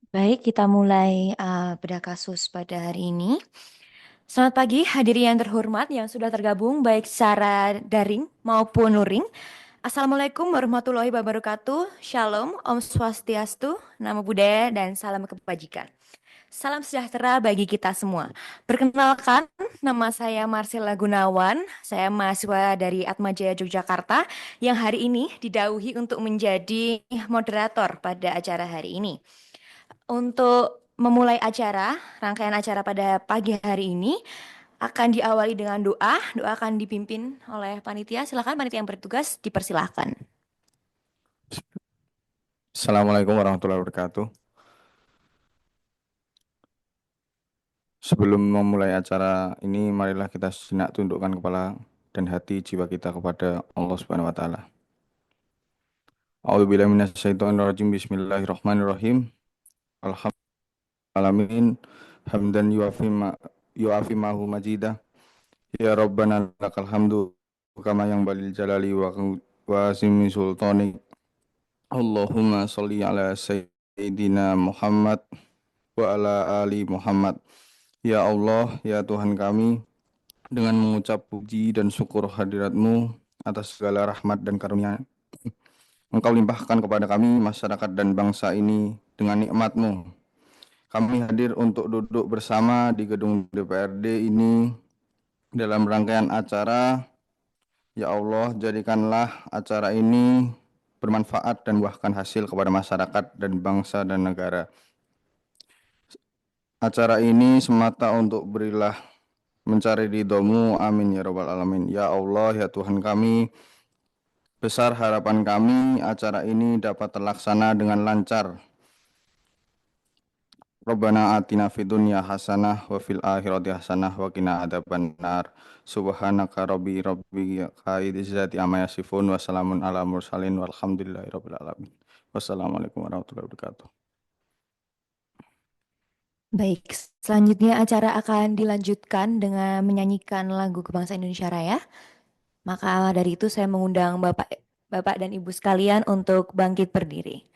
Baik, kita mulai bedah kasus pada hari ini. Selamat pagi hadirin yang terhormat yang sudah tergabung baik secara daring maupun luring. Assalamualaikum warahmatullahi wabarakatuh. Shalom, Om Swastiastu, Namo Buddhaya, dan salam kebajikan. Salam sejahtera bagi kita semua. Perkenalkan, nama saya Marcella Gunawan. Saya mahasiswa dari Atmajaya Yogyakarta yang hari ini didhauhi untuk menjadi moderator pada acara hari ini. Untuk memulai acara, rangkaian acara pada pagi hari ini akan diawali dengan doa. Doa akan dipimpin oleh panitia. Silakan panitia yang bertugas dipersilahkan. Assalamualaikum warahmatullahi wabarakatuh. Sebelum memulai acara ini, marilah kita sejenak tundukkan kepala dan hati jiwa kita kepada Allah Subhanahu wa taala. A'udzubillahi minasyaitonirrajim. Bismillahirrahmanirrahim. Alhamdulillahalamin hamdan yuafi mahu majidah. Ya Rabbana lakal hamdu kama yang balil jalali wa azimi sultanik. Allahumma sholli ala sayyidina Muhammad wa ala ali Muhammad. Ya Allah, ya Tuhan kami, dengan mengucap puji dan syukur hadirat-Mu atas segala rahmat dan karunia Engkau limpahkan kepada kami, masyarakat dan bangsa ini dengan nikmat-Mu. Kami hadir untuk duduk bersama di gedung DPRD ini dalam rangkaian acara. Ya Allah, jadikanlah acara ini bermanfaat dan buahkan hasil kepada masyarakat dan bangsa dan negara. Acara ini semata untuk berilah mencari ridho-Mu, amin ya rabbal alamin. Ya Allah, ya Tuhan kami, besar harapan kami acara ini dapat terlaksana dengan lancar. Rabbana atina fid dunya hasanah wa fil akhirati hasanah wa qina adzabannar. Subhanaka rabbi izzati amma yasifun wa salamun ala mursalin walhamdulillahi rabbil alamin. Wassalamualaikum warahmatullahi wabarakatuh. Baik, selanjutnya acara akan dilanjutkan dengan menyanyikan lagu Kebangsaan Indonesia Raya. Maka dari itu saya mengundang Bapak dan Ibu sekalian untuk bangkit berdiri.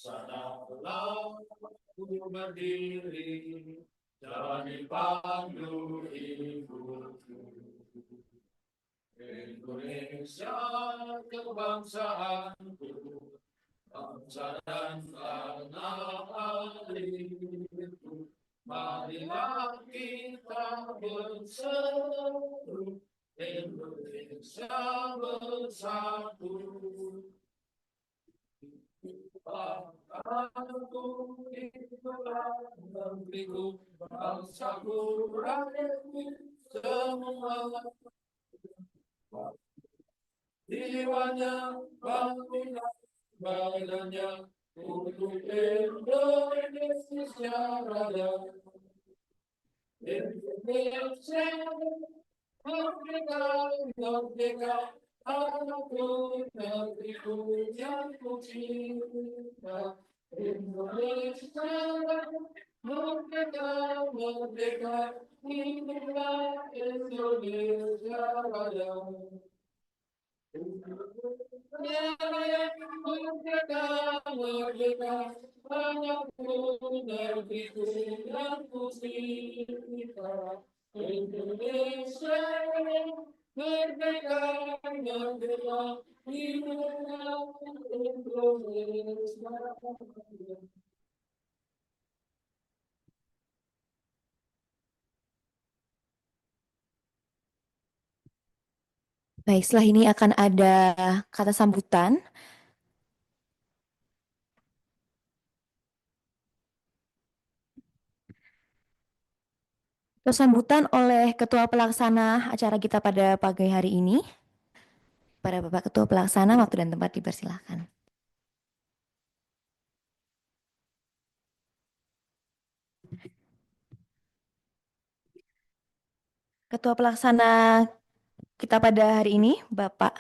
Sanalah ku berdiri dan dipandu ibuku. Indonesia kebangsaanku, bangsa dan tanah airku. Marilah kita berseru, Indonesia bersatu. Aku itulah negeriku, bangsaku, rakyatku, semua jiwanya, bangunan, badannya, untuk Indonesia Raya. Indonesia merdeka, merdeka, aku negeriku yang ku cinta. Indonesia merdeka, merdeka, inilah Indonesia Raya. Merdeka, merdeka, anakku negeriku yang ku cinta. Indonesia merdeka, merdeka, inilah Indonesia. Baik, setelah ini akan ada kata sambutan. Kata sambutan oleh Ketua Pelaksana acara kita pada pagi hari ini. Para Bapak Ketua Pelaksana, waktu dan tempat dipersilahkan. Ketua Pelaksana kita pada hari ini, Bapak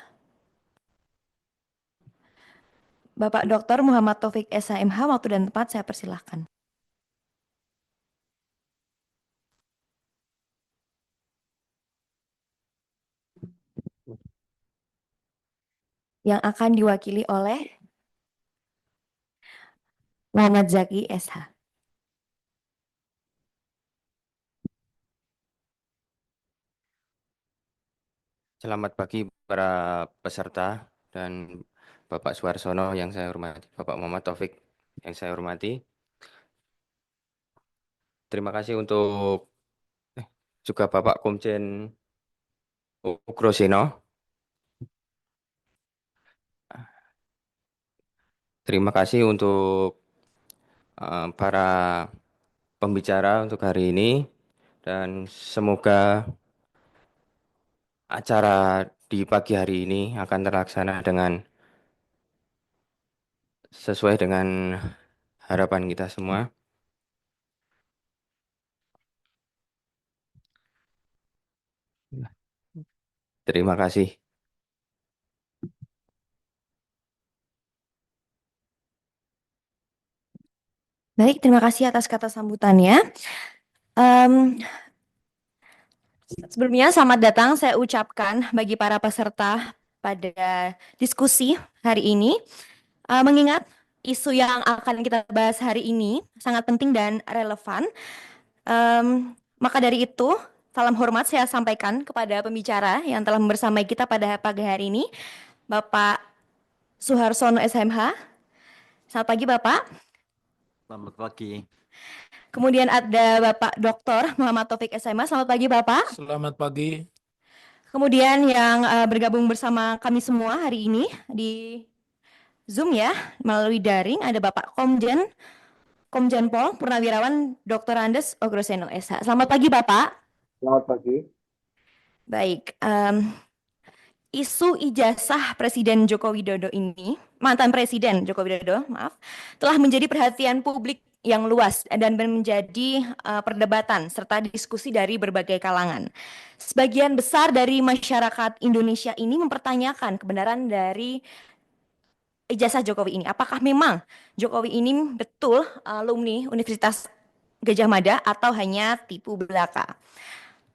Dr. Muhammad Taufik SHMH, waktu dan tempat saya persilahkan. Yang akan diwakili oleh Muhammad Zaki SH. Selamat pagi para peserta dan Bapak Suarsono yang saya hormati, Bapak Muhammad Taufik yang saya hormati. Terima kasih untuk juga Bapak Komjen Ugroseno. Terima kasih untuk para pembicara untuk hari ini dan semoga acara di pagi hari ini akan terlaksana dengan sesuai dengan harapan kita semua. Terima kasih. Baik, terima kasih atas kata sambutannya. Sebelumnya selamat datang saya ucapkan bagi para peserta pada diskusi hari ini. Mengingat isu yang akan kita bahas hari ini sangat penting dan relevan, maka dari itu salam hormat saya sampaikan kepada pembicara yang telah membersamai kita pada pagi hari ini, Bapak Suharsono SMH. Selamat pagi Bapak. Selamat pagi. Kemudian ada Bapak Dr. Muhammad Taufik SMH. Selamat pagi Bapak. Selamat pagi. Kemudian yang bergabung bersama kami semua hari ini di Zoom ya, melalui daring ada Bapak Komjen Pol Purnawirawan Dr. Andes Ogroseno SH. Selamat pagi Bapak. Selamat pagi. Baik, isu ijazah Presiden Joko Widodo ini, mantan Presiden Joko Widodo, maaf, telah menjadi perhatian publik yang luas dan menjadi perdebatan serta diskusi dari berbagai kalangan. Sebagian besar dari masyarakat Indonesia ini mempertanyakan kebenaran dari ijazah Jokowi ini. Apakah memang Jokowi ini betul alumni Universitas Gajah Mada atau hanya tipu belaka?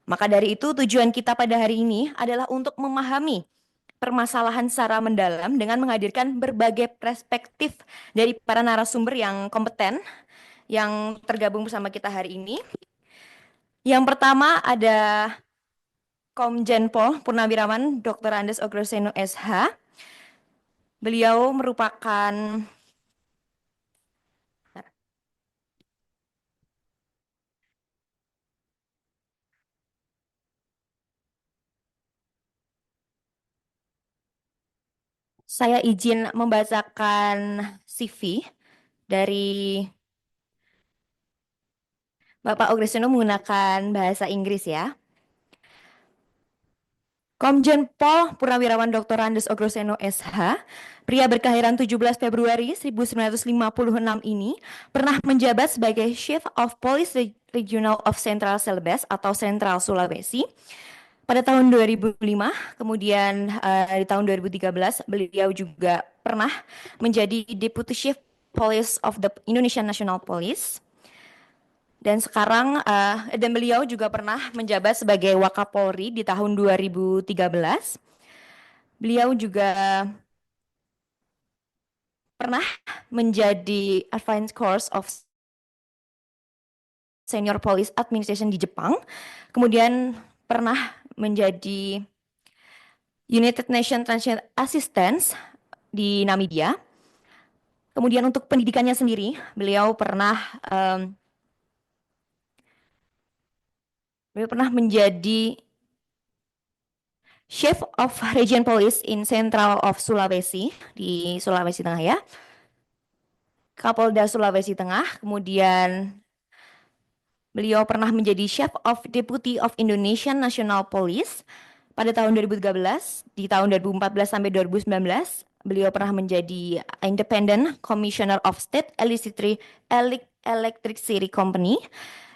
Maka dari itu tujuan kita pada hari ini adalah untuk memahami permasalahan secara mendalam dengan menghadirkan berbagai perspektif dari para narasumber yang kompeten yang tergabung bersama kita hari ini. Yang pertama ada Komjen Pol Purnawirawan Dr. Andes Ogroseno SH. Beliau merupakan saya izin membacakan CV dari Bapak Ogroseno menggunakan bahasa Inggris ya. Komjen Pol Purnawirawan Dr. Andes Ogroseno SH, pria berkelahiran 17 Februari 1956 ini, pernah menjabat sebagai Chief of Police Regional of Central Celebes atau Central Sulawesi pada tahun 2005. Kemudian di tahun 2013 beliau juga pernah menjadi Deputy Chief Police of the Indonesian National Police. Dan sekarang dan beliau juga pernah menjabat sebagai Wakapolri di tahun 2013. Beliau juga pernah menjadi Advanced Course of Senior Police Administration di Jepang. Kemudian pernah menjadi United Nations Transition Assistance di Namibia. Kemudian untuk pendidikannya sendiri, beliau pernah menjadi Chief of Region Police in Central of Sulawesi di Sulawesi Tengah ya. Kapolda Sulawesi Tengah. Kemudian beliau pernah menjadi Chief of Deputy of Indonesian National Police pada tahun 2013. Di tahun 2014 sampai 2019 beliau pernah menjadi Independent Commissioner of State Electricity Company.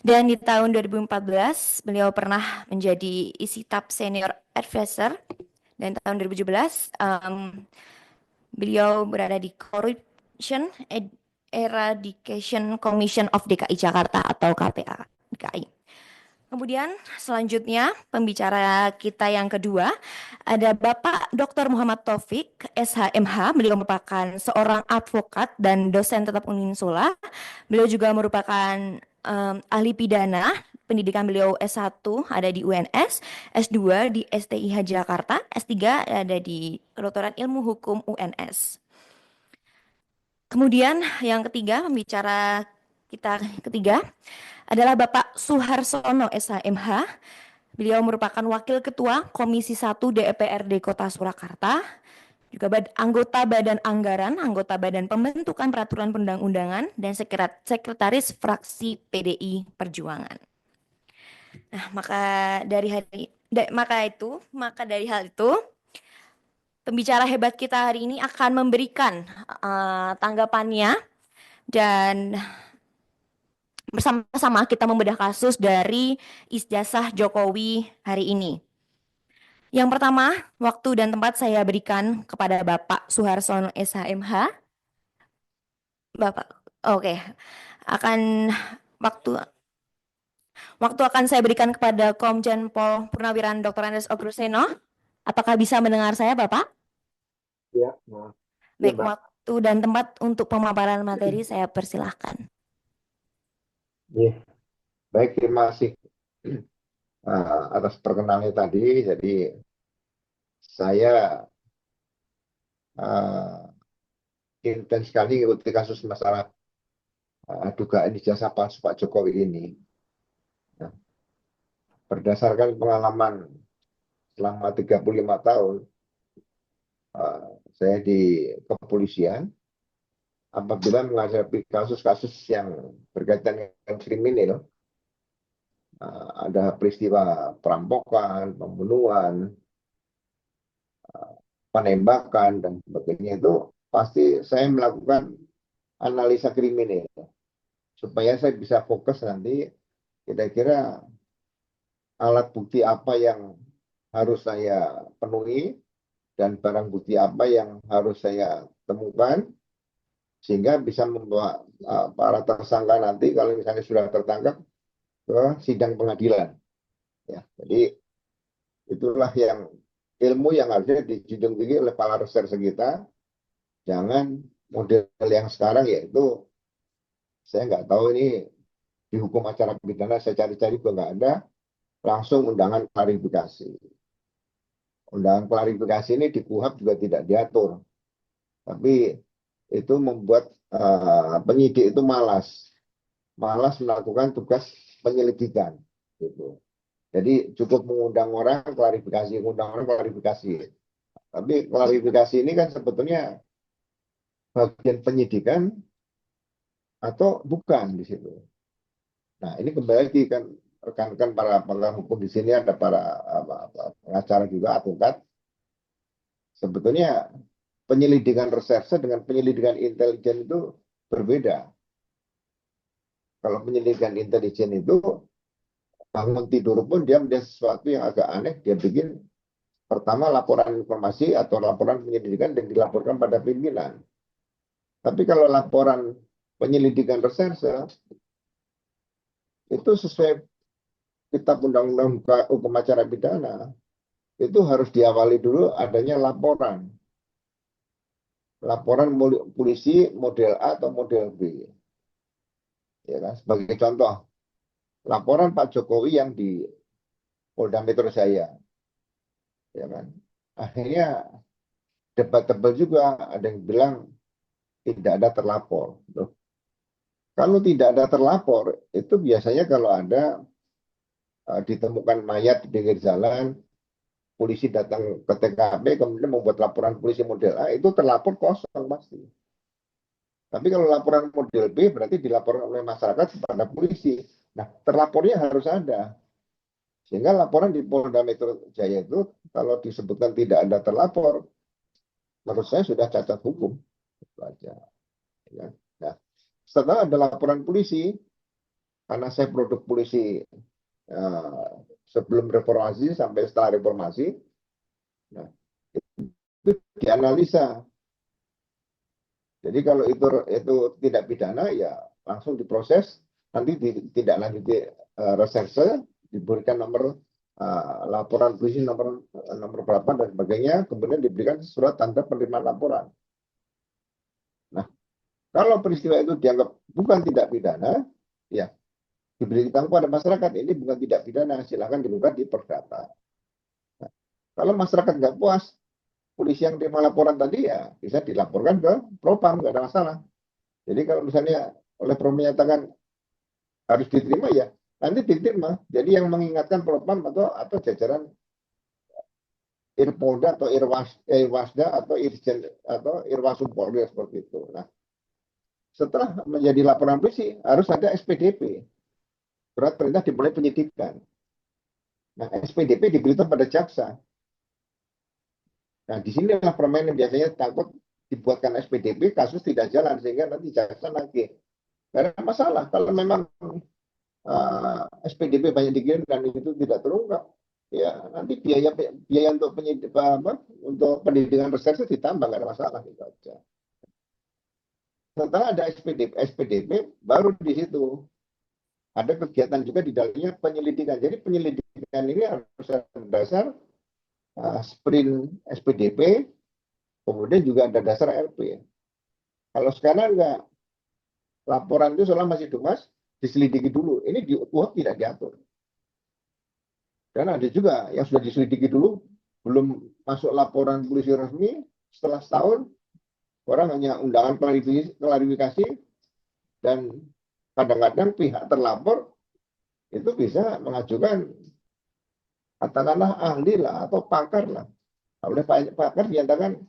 Dan di tahun 2014 beliau pernah menjadi ISITAP Senior Advisor. Dan tahun 2017 beliau berada di Corruption Eradication Commission of DKI Jakarta atau KPA DKI. Kemudian selanjutnya pembicara kita yang kedua ada Bapak Dr. Muhammad Taufik, SHMH. Beliau merupakan seorang advokat dan dosen tetap Uninsula. Beliau juga merupakan ahli pidana. Pendidikan beliau S1 ada di UNS, S2 di STIH Jakarta, S3 ada di Kedokteran Ilmu Hukum UNS. Kemudian yang ketiga, pembicara kita ketiga adalah Bapak Suharsono SHMH. Beliau merupakan Wakil Ketua Komisi 1 DPRD Kota Surakarta, juga anggota Badan Anggaran, anggota Badan Pembentukan Peraturan Perundang-undangan, dan Sekretaris Fraksi PDI Perjuangan. Nah, maka dari hal itu, pembicara hebat kita hari ini akan memberikan tanggapannya dan bersama-sama kita membedah kasus dari ijazah Jokowi hari ini. Yang pertama, waktu dan tempat saya berikan kepada Bapak Suharsono SHMH. Bapak, oke. Waktu akan saya berikan kepada Komjen Pol Purnawiran Dr. Andes Ogroseno. Apakah bisa mendengar saya, Bapak? Ya, nah, Baik, Mbak. waktu dan tempat untuk pemaparan materi saya persilahkan. Ya, baik, terima kasih atas perkenalannya tadi. Jadi saya intens sekali mengikuti kasus masalah dugaan ijazah palsu Pak Jokowi ini. Nah, berdasarkan pengalaman selama 35 tahun saya di kepolisian, apabila menghadapi kasus-kasus yang berkaitan dengan kriminal, ada peristiwa perampokan, pembunuhan, penembakan, dan sebagainya, itu pasti saya melakukan analisa kriminal supaya saya bisa fokus nanti kira-kira alat bukti apa yang harus saya penuhi dan barang bukti apa yang harus saya temukan sehingga bisa membawa para tersangka nanti kalau misalnya sudah tertangkap ke sidang pengadilan. Ya, jadi itulah ilmu yang harusnya dijunjung tinggi oleh para reserse kita. Jangan model yang sekarang, yaitu saya nggak tahu ini di hukum acara pidana, saya cari-cari juga nggak ada, langsung undangan klarifikasi. Undangan klarifikasi ini di KUHP juga tidak diatur, tapi itu membuat penyidik itu malas melakukan tugas penyelidikan gitu. Jadi cukup mengundang orang klarifikasi. Tapi klarifikasi ini kan sebetulnya bagian penyidikan atau bukan di situ. Nah, ini kembali lagi kan rekan-rekan para pakar hukum di sini, ada para pengacara juga, advokat. Sebetulnya penyelidikan reserse dengan penyelidikan intelijen itu berbeda. Kalau penyelidikan intelijen itu bangun tidur pun dia melihat sesuatu yang agak aneh, dia bikin pertama laporan informasi atau laporan penyelidikan dan dilaporkan pada pimpinan. Tapi kalau laporan penyelidikan reserse itu sesuai kitab undang-undang hukum acara pidana, itu harus diawali dulu adanya laporan polisi model A atau model B. Ya kan? Sebagai contoh, laporan Pak Jokowi yang di Polda Metro Jaya, ya kan? Akhirnya debatable juga, ada yang bilang tidak ada terlapor. Loh, kalau tidak ada terlapor, itu biasanya kalau ada ditemukan mayat di pinggir jalan, polisi datang ke TKP, kemudian membuat laporan polisi model A, itu terlapor kosong pasti. Tapi kalau laporan model B berarti dilaporkan oleh masyarakat kepada polisi. Nah, terlapornya harus ada. Sehingga laporan di Polda Metro Jaya itu kalau disebutkan tidak ada terlapor, menurut saya sudah cacat hukum. Itu aja. Ya. Nah, setelah ada laporan polisi, karena saya produk polisi sebelum reformasi sampai setelah reformasi, nah, itu dianalisa. Jadi kalau itu tidak pidana, ya langsung diproses, nanti tidak lanjuti reserse, diberikan nomor laporan polisi nomor berapa dan sebagainya, kemudian diberikan surat tanda penerimaan laporan. Nah, kalau peristiwa itu dianggap bukan tidak pidana, ya diberitahu kepada masyarakat ini bukan tidak pidana, silakan digugat di perdata. Nah, kalau masyarakat nggak puas, polisi yang terima laporan tadi ya bisa dilaporkan ke Propam, nggak ada masalah. Jadi kalau misalnya oleh Propam menyatakan harus diterima, ya nanti diterima. Jadi yang mengingatkan Propam atau jajaran Irpolda atau Irwasda atau Irjen atau Irwasum Polri seperti itu. Nah, setelah menjadi laporan polisi harus ada SPDP, surat perintah dimulai penyidikan. Nah, SPDP diberitahu pada jaksa. Nah, di sinilah permainan biasanya takut dibuatkan SPDP, kasus tidak jalan sehingga nanti jaksa nagih. Karena masalah kalau memang SPDP banyak dikirim dan itu tidak terungkap, ya nanti biaya untuk untuk pendidikan reserse ditambah, nggak ada masalah gitu aja. Setelah ada SPDP baru di situ ada kegiatan juga di dalamnya penyelidikan. Jadi penyelidikan ini harus berdasar sprint SPDP, kemudian juga ada dasar RP. Kalau sekarang enggak, laporan itu selama masih dumas, diselidiki dulu. Ini di UHAP tidak diatur. Karena ada juga yang sudah diselidiki dulu, belum masuk laporan polisi resmi, setelah setahun, orang hanya undangan klarifikasi, dan kadang-kadang pihak terlapor itu bisa mengajukan katakanlah ahli lah atau pakar lah. Oleh pakar dinyatakan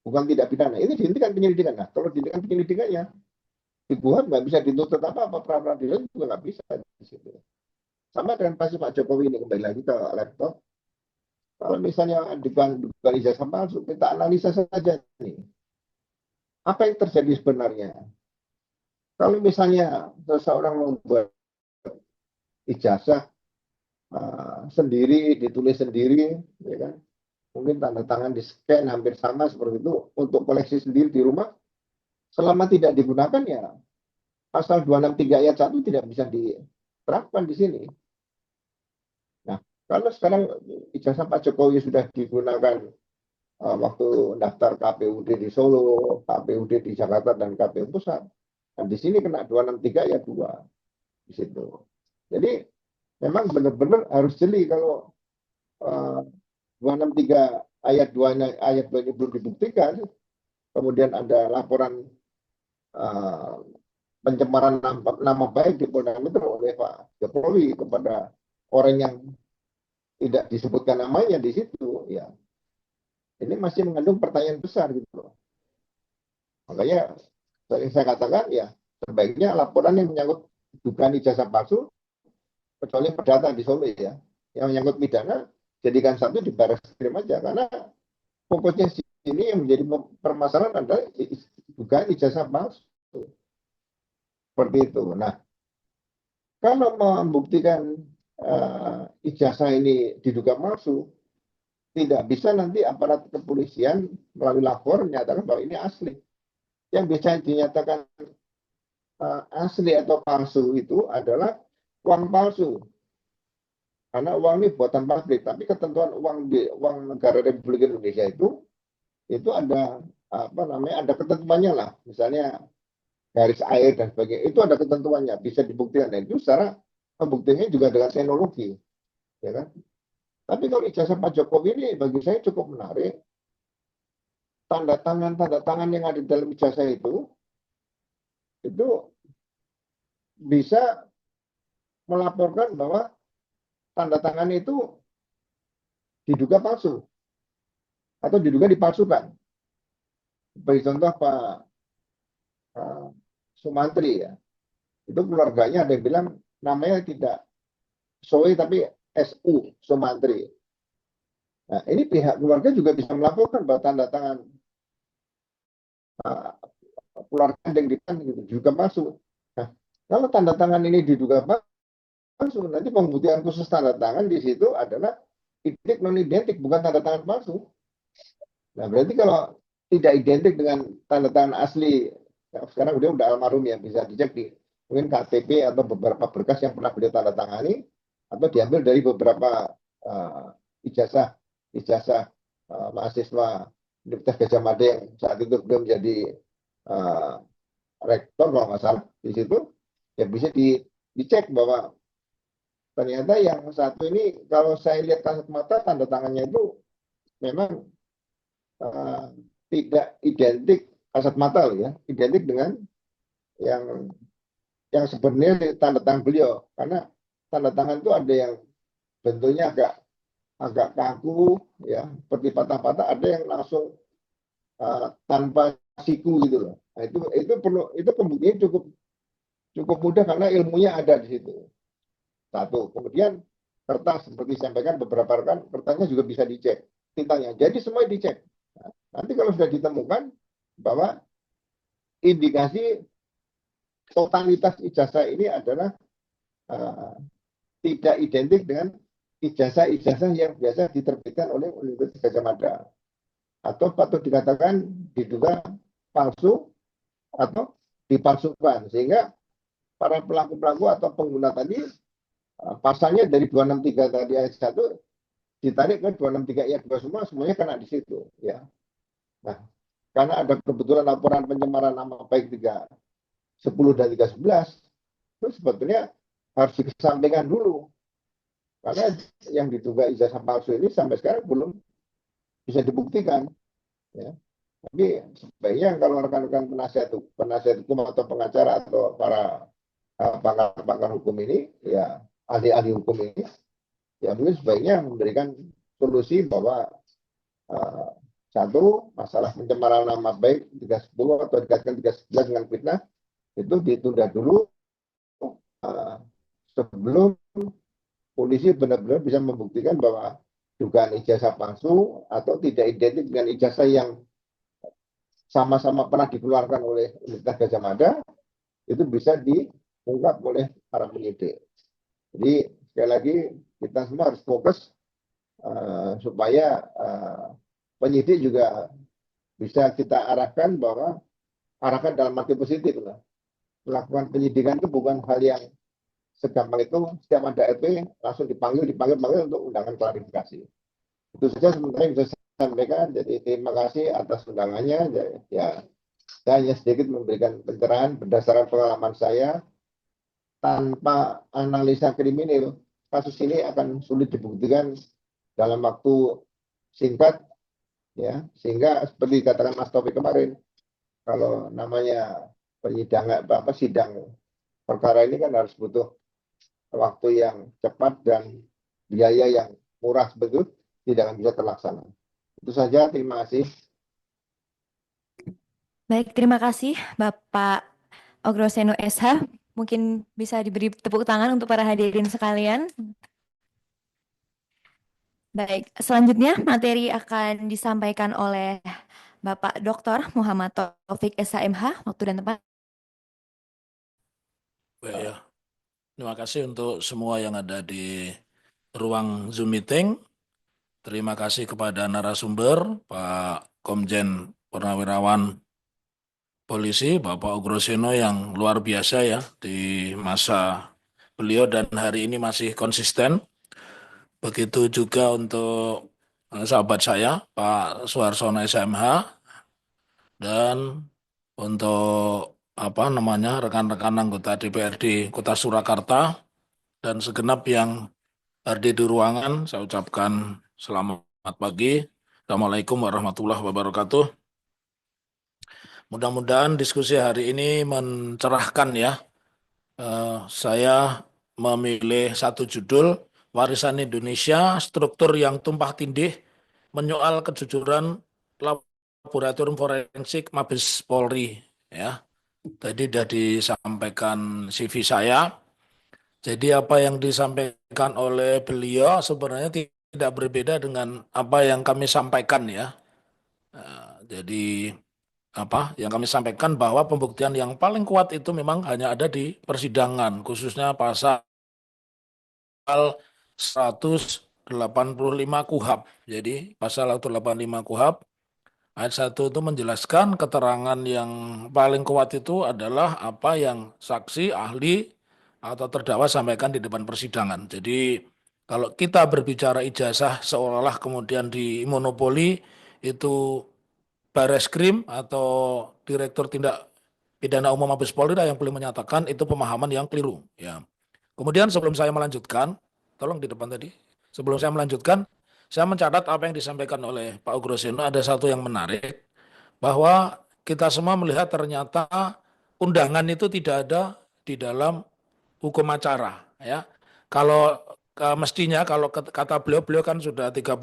bukan tidak pidana. Ini dihentikan penyelidikan. Nah, kalau dihentikan penyelidikannya, dibuat nggak bisa dituntut apa-apa, pra-peradilan juga nggak bisa di situ. Sama dengan kasus Pak Jokowi ini, kembali lagi ke laptop. Kalau misalnya dugaan ijazah palsu, kita analisa saja nih. Apa yang terjadi sebenarnya? Kalau misalnya seseorang membuat ijazah sendiri, ditulis sendiri, ya kan? Mungkin tanda tangan di scan hampir sama seperti itu untuk koleksi sendiri di rumah, selama tidak digunakan ya pasal 263 ayat 1 tidak bisa diterapkan di sini. Nah, kalau sekarang ijazah Pak Jokowi sudah digunakan waktu daftar KPUD di Solo, KPUD di Jakarta dan KPU Pusat, dan di sini kena 263 ayat 2 di situ. Jadi memang benar-benar harus jeli kalau 263 ayat 2 ini belum dibuktikan, kemudian ada laporan pencemaran nama baik di Polda Metro oleh Pak Jokowi kepada orang yang tidak disebutkan namanya di situ, ya ini masih mengandung pertanyaan besar gitu loh. Makanya saya katakan ya sebaiknya laporan yang menyangkut dugaan ijazah palsu, kecuali perdata di Solo ya, yang menyangkut pidana jadikan satu di Barreskrim aja, karena fokusnya sini yang menjadi permasalahan adalah dugaan ijazah palsu. Seperti itu. Nah, kalau membuktikan ijazah ini diduga palsu, tidak bisa nanti aparat kepolisian melalui lapor menyatakan bahwa ini asli. Yang bisa dinyatakan asli atau palsu itu adalah uang palsu. Karena uang ini buatan pabrik, tapi ketentuan uang negara Republik Indonesia itu ada ada ketentuannya lah. Misalnya garis air dan sebagainya, itu ada ketentuannya, bisa dibuktikan. Dan itu secara pembuktiannya juga dengan teknologi, ya kan? Tapi kalau ijazah Pak Jokowi ini bagi saya cukup menarik. Tanda tangan yang ada di dalam ijazah itu bisa melaporkan bahwa tanda tangan itu diduga palsu atau diduga dipalsukan. Sebagai contoh Pak Sumantri ya, itu keluarganya ada yang bilang namanya tidak Soe tapi SU Sumantri. Nah, ini pihak keluarga juga bisa melaporkan bahwa tanda tangan uh, keluarga yang di depan gitu juga masuk. Nah, kalau tanda tangan ini diduga palsu, nanti pembuktian khusus tanda tangan di situ adalah identik non identik, bukan tanda tangan palsu. Nah, berarti kalau tidak identik dengan tanda tangan asli, ya, sekarang udah almarhum ya, bisa dicek di mungkin KTP atau beberapa berkas yang pernah beliau tanda tangani, atau diambil dari beberapa ijazah ijazah mahasiswa Universitas Gajah Mada yang saat itu belum menjadi uh, rektor kalau nggak salah di situ, ya bisa dicek bahwa ternyata yang satu ini kalau saya lihat kasat mata tanda tangannya itu memang uh, tidak identik kasat mata loh ya, identik dengan yang sebenarnya tanda tangan beliau, karena tanda tangan itu ada yang bentuknya agak agak kaku ya, seperti patah-patah, ada yang langsung tanpa siku gitu loh. Nah, itu perlu, itu pembuktian cukup cukup mudah karena ilmunya ada di situ. Satu, kemudian kertas seperti disampaikan beberapa rekan, kertasnya juga bisa dicek tintanya. Jadi semua dicek. Nah, nanti kalau sudah ditemukan bahwa indikasi totalitas ijazah ini adalah uh, tidak identik dengan ijazah-ijazah yang biasa diterbitkan oleh Universitas Gadjah Mada, atau patut dikatakan diduga palsu atau dipalsukan, sehingga para pelaku-pelaku atau pengguna tadi pasalnya dari 263 tadi ayat 1 ditarik ke 263 ayat 2, semuanya kena di situ ya. Nah, karena ada kebetulan laporan pencemaran nama baik 310 dan 311, itu sebetulnya harus dikesampingkan dulu, karena yang diduga ijazah palsu ini sampai sekarang belum bisa dibuktikan ya. Tapi sebaiknya kalau rekan-rekan penasihat hukum atau pengacara atau para pakar-pakar hukum ini, ya ahli-ahli hukum ini, ya mungkin sebaiknya memberikan solusi bahwa uh, satu, masalah pencemaran nama baik 310 atau dikaitkan 311 dengan fitnah itu ditunda dulu sebelum polisi benar-benar bisa membuktikan bahwa dugaan ijazah palsu atau tidak identik dengan ijazah yang sama-sama pernah dikeluarkan oleh Universitas Gadjah Mada, itu bisa diungkap oleh para penyidik. Jadi sekali lagi kita semua harus fokus supaya penyidik juga bisa kita arahkan dalam arti positif lah. Melakukan penyidikan itu bukan hal yang segampang itu setiap ada RP langsung dipanggil untuk undangan klarifikasi. Itu saja sementara yang bisa saya sampaikan. Jadi terima kasih atas undangannya. Ya, saya hanya sedikit memberikan pencerahan berdasarkan pengalaman saya. Tanpa analisa kriminal, kasus ini akan sulit dibuktikan dalam waktu singkat, ya. Sehingga seperti dikatakan Mas Taufik kemarin, kalau namanya sidang perkara ini kan harus butuh waktu yang cepat dan biaya yang murah, betul, tidak akan bisa terlaksana. Itu saja, terima kasih. Baik, terima kasih Bapak Ogroseno SH. Mungkin bisa diberi tepuk tangan untuk para hadirin sekalian. Baik, selanjutnya materi akan disampaikan oleh Bapak Dr. Muhammad Taufik SHMH. Waktu dan tempat. Baik ya. Terima kasih untuk semua yang ada di ruang Zoom meeting. Terima kasih kepada narasumber Pak Komjen Purnawirawan Polisi Bapak Ogroseno yang luar biasa ya di masa beliau dan hari ini masih konsisten. Begitu juga untuk sahabat saya Pak Suarsono SMH dan untuk rekan-rekan anggota DPRD Kota Surakarta dan segenap yang hadir di ruangan, saya ucapkan selamat pagi. Assalamualaikum warahmatullahi wabarakatuh. Mudah-mudahan diskusi hari ini mencerahkan ya. Saya memilih satu judul, Warisan Indonesia, Struktur yang Tumpah Tindih, Menyoal Kejujuran Laboratorium Forensik Mabes Polri. Ya, tadi sudah disampaikan CV saya. Jadi apa yang disampaikan oleh beliau sebenarnya tidak berbeda dengan apa yang kami sampaikan ya. Jadi yang kami sampaikan bahwa pembuktian yang paling kuat itu memang hanya ada di persidangan, khususnya pasal 185 KUHP. Jadi pasal 185 KUHP ayat 1 itu menjelaskan keterangan yang paling kuat itu adalah apa yang saksi, ahli, atau terdakwa sampaikan di depan persidangan. Jadi kalau kita berbicara ijazah seolah-olah kemudian dimonopoli itu Bareskrim atau Direktur Tindak Pidana Umum Mabes Polri yang boleh menyatakan itu pemahaman yang keliru. Ya. Kemudian sebelum saya melanjutkan, tolong di depan tadi. Sebelum saya melanjutkan, saya mencatat apa yang disampaikan oleh Pak Ugroseno ada satu yang menarik bahwa kita semua melihat ternyata undangan itu tidak ada di dalam hukum acara, ya. Kalau mestinya kalau kata beliau kan sudah 35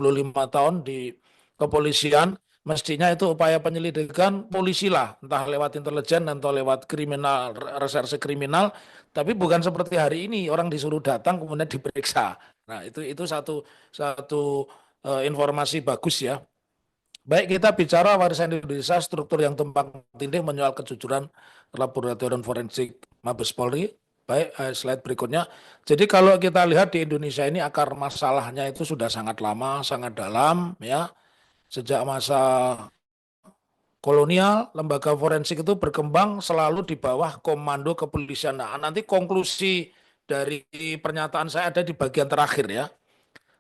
tahun di kepolisian, mestinya itu upaya penyelidikan polisi lah, entah lewat intelijen atau lewat kriminal, reserse kriminal, tapi bukan seperti hari ini orang disuruh datang kemudian diperiksa. Nah, itu satu satu informasi bagus ya. Baik, kita bicara warisan Indonesia, struktur yang tumpang tindih menyoal kejujuran laboratorium forensik Mabes Polri. Baik, slide berikutnya. Jadi kalau kita lihat di Indonesia ini akar masalahnya itu sudah sangat lama, sangat dalam ya. Sejak masa kolonial, lembaga forensik itu berkembang selalu di bawah komando kepolisian. Nah, nanti konklusi dari pernyataan saya ada di bagian terakhir ya.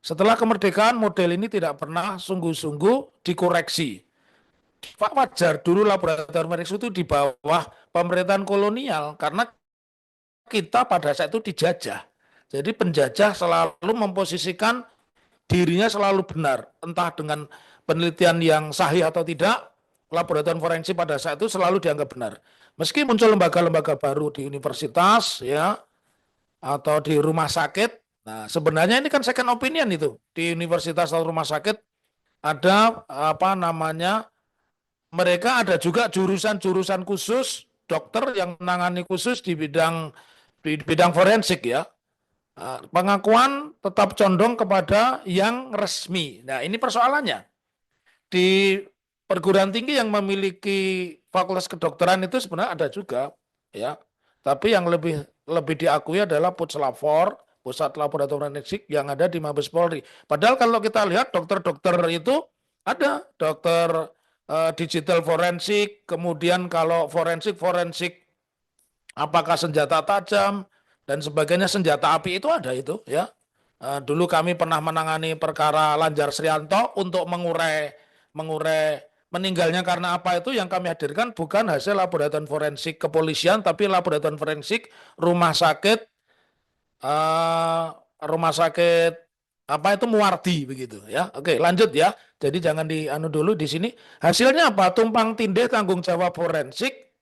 Setelah kemerdekaan, model ini tidak pernah sungguh-sungguh dikoreksi. Pak, wajar dulu laboratorium forensik itu di bawah pemerintahan kolonial karena kita pada saat itu dijajah. Jadi penjajah selalu memposisikan dirinya selalu benar, entah dengan penelitian yang sahih atau tidak, laboratorium forensik pada saat itu selalu dianggap benar. Meski muncul lembaga-lembaga baru di universitas ya atau di rumah sakit. Nah, sebenarnya ini kan second opinion itu. Di universitas atau rumah sakit ada apa namanya? Mereka ada juga jurusan-jurusan khusus dokter yang menangani khusus di bidang forensik ya. Pengakuan tetap condong kepada yang resmi. Nah, ini persoalannya. Di perguruan tinggi yang memiliki fakultas kedokteran itu sebenarnya ada juga ya. Tapi yang lebih lebih diakui adalah Puslapfor, Pusat Laboratorium Forensik yang ada di Mabes Polri. Padahal kalau kita lihat dokter-dokter itu ada dokter digital forensik, kemudian kalau forensik apakah senjata tajam dan sebagainya, senjata api itu ada itu ya. Dulu kami pernah menangani perkara Lanjar Srianto untuk mengurai meninggalnya karena apa itu yang kami hadirkan bukan hasil laboratorium forensik kepolisian tapi laboratorium forensik rumah sakit eh, rumah sakit apa itu Muardi begitu ya. Oke, lanjut ya. Jadi jangan dianu dulu di sini. Hasilnya apa? Tumpang tindih tanggung jawab forensik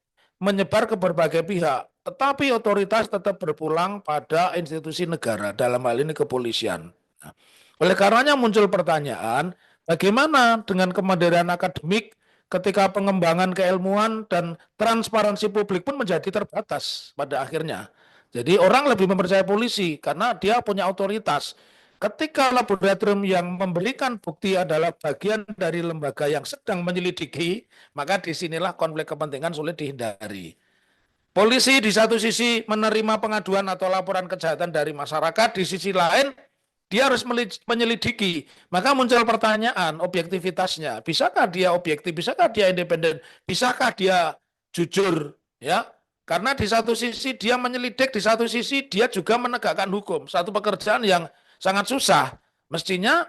menyebar ke berbagai pihak, tetapi otoritas tetap berpulang pada institusi negara, dalam hal ini kepolisian. Nah, oleh karenanya muncul pertanyaan, bagaimana dengan kemandirian akademik ketika pengembangan keilmuan dan transparansi publik pun menjadi terbatas pada akhirnya. Jadi orang lebih mempercayai polisi karena dia punya otoritas. Ketika laboratorium yang memberikan bukti adalah bagian dari lembaga yang sedang menyelidiki, maka disinilah konflik kepentingan sulit dihindari. Polisi di satu sisi menerima pengaduan atau laporan kejahatan dari masyarakat, di sisi lain dia harus menyelidiki. Maka muncul pertanyaan objektivitasnya. Bisakah dia objektif? Bisakah dia independen? Bisakah dia jujur? Ya, karena di satu sisi dia menyelidik, di satu sisi dia juga menegakkan hukum. Satu pekerjaan yang sangat susah. Mestinya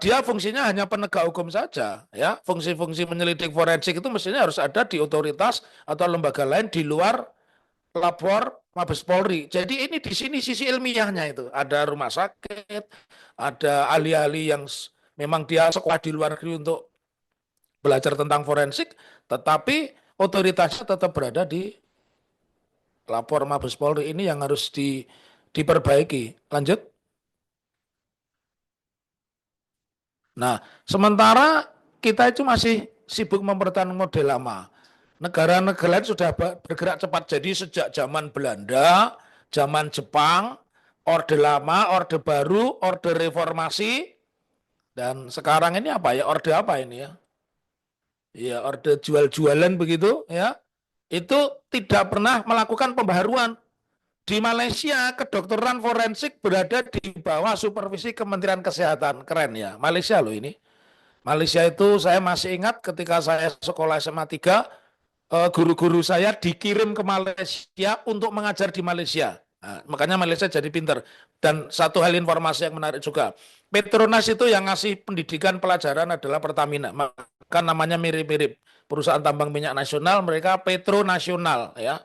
dia fungsinya hanya penegak hukum saja, ya. Fungsi-fungsi menyelidik forensik itu mestinya harus ada di otoritas atau lembaga lain di luar lapor Mabes Polri. Jadi ini di sini sisi ilmiahnya itu. Ada rumah sakit, ada ahli-ahli yang memang dia sekolah di luar negeri untuk belajar tentang forensik, tetapi otoritasnya tetap berada di lapor Mabes Polri. Ini yang harus diperbaiki. Lanjut. Nah, sementara kita itu masih sibuk mempertahankan model lama. Negara-negara lain sudah bergerak cepat. Jadi sejak zaman Belanda, zaman Jepang, Orde Lama, Orde Baru, Orde Reformasi, dan sekarang ini apa ya? Orde apa ini ya? ya orde jual-jualan begitu ya, itu tidak pernah melakukan pembaharuan. Di Malaysia, kedokteran forensik berada di bawah supervisi Kementerian Kesehatan. Keren ya, Malaysia loh ini. Malaysia itu saya masih ingat ketika saya sekolah SMA 3, guru-guru saya dikirim ke Malaysia untuk mengajar di Malaysia. Nah, makanya Malaysia jadi pinter. Dan satu hal informasi yang menarik juga, Petronas itu yang ngasih pendidikan pelajaran adalah Pertamina. Maka namanya mirip-mirip. Perusahaan tambang minyak nasional, mereka Petronasional ya.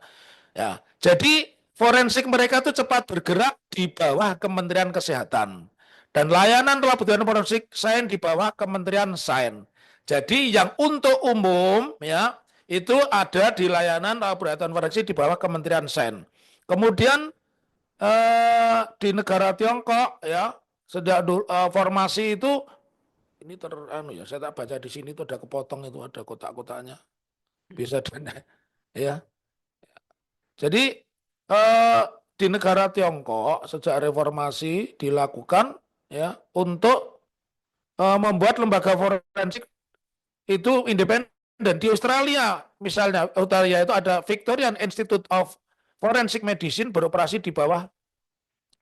Ya, jadi forensik mereka itu cepat bergerak di bawah Kementerian Kesehatan. Dan layanan laboratorium forensik sains di bawah Kementerian Sains. Jadi yang untuk umum ya itu ada di layanan laboratorium forensik di bawah Kementerian Sains. Kemudian di negara Tiongkok ya sejak formasi itu ini ya saya tak baca di sini itu ada kepotong itu ada kotak-kotaknya bisa ya. Jadi di negara Tiongkok sejak reformasi dilakukan ya untuk membuat lembaga forensik itu independen. Di Australia misalnya, Australia itu ada Victorian Institute of Forensic Medicine beroperasi di bawah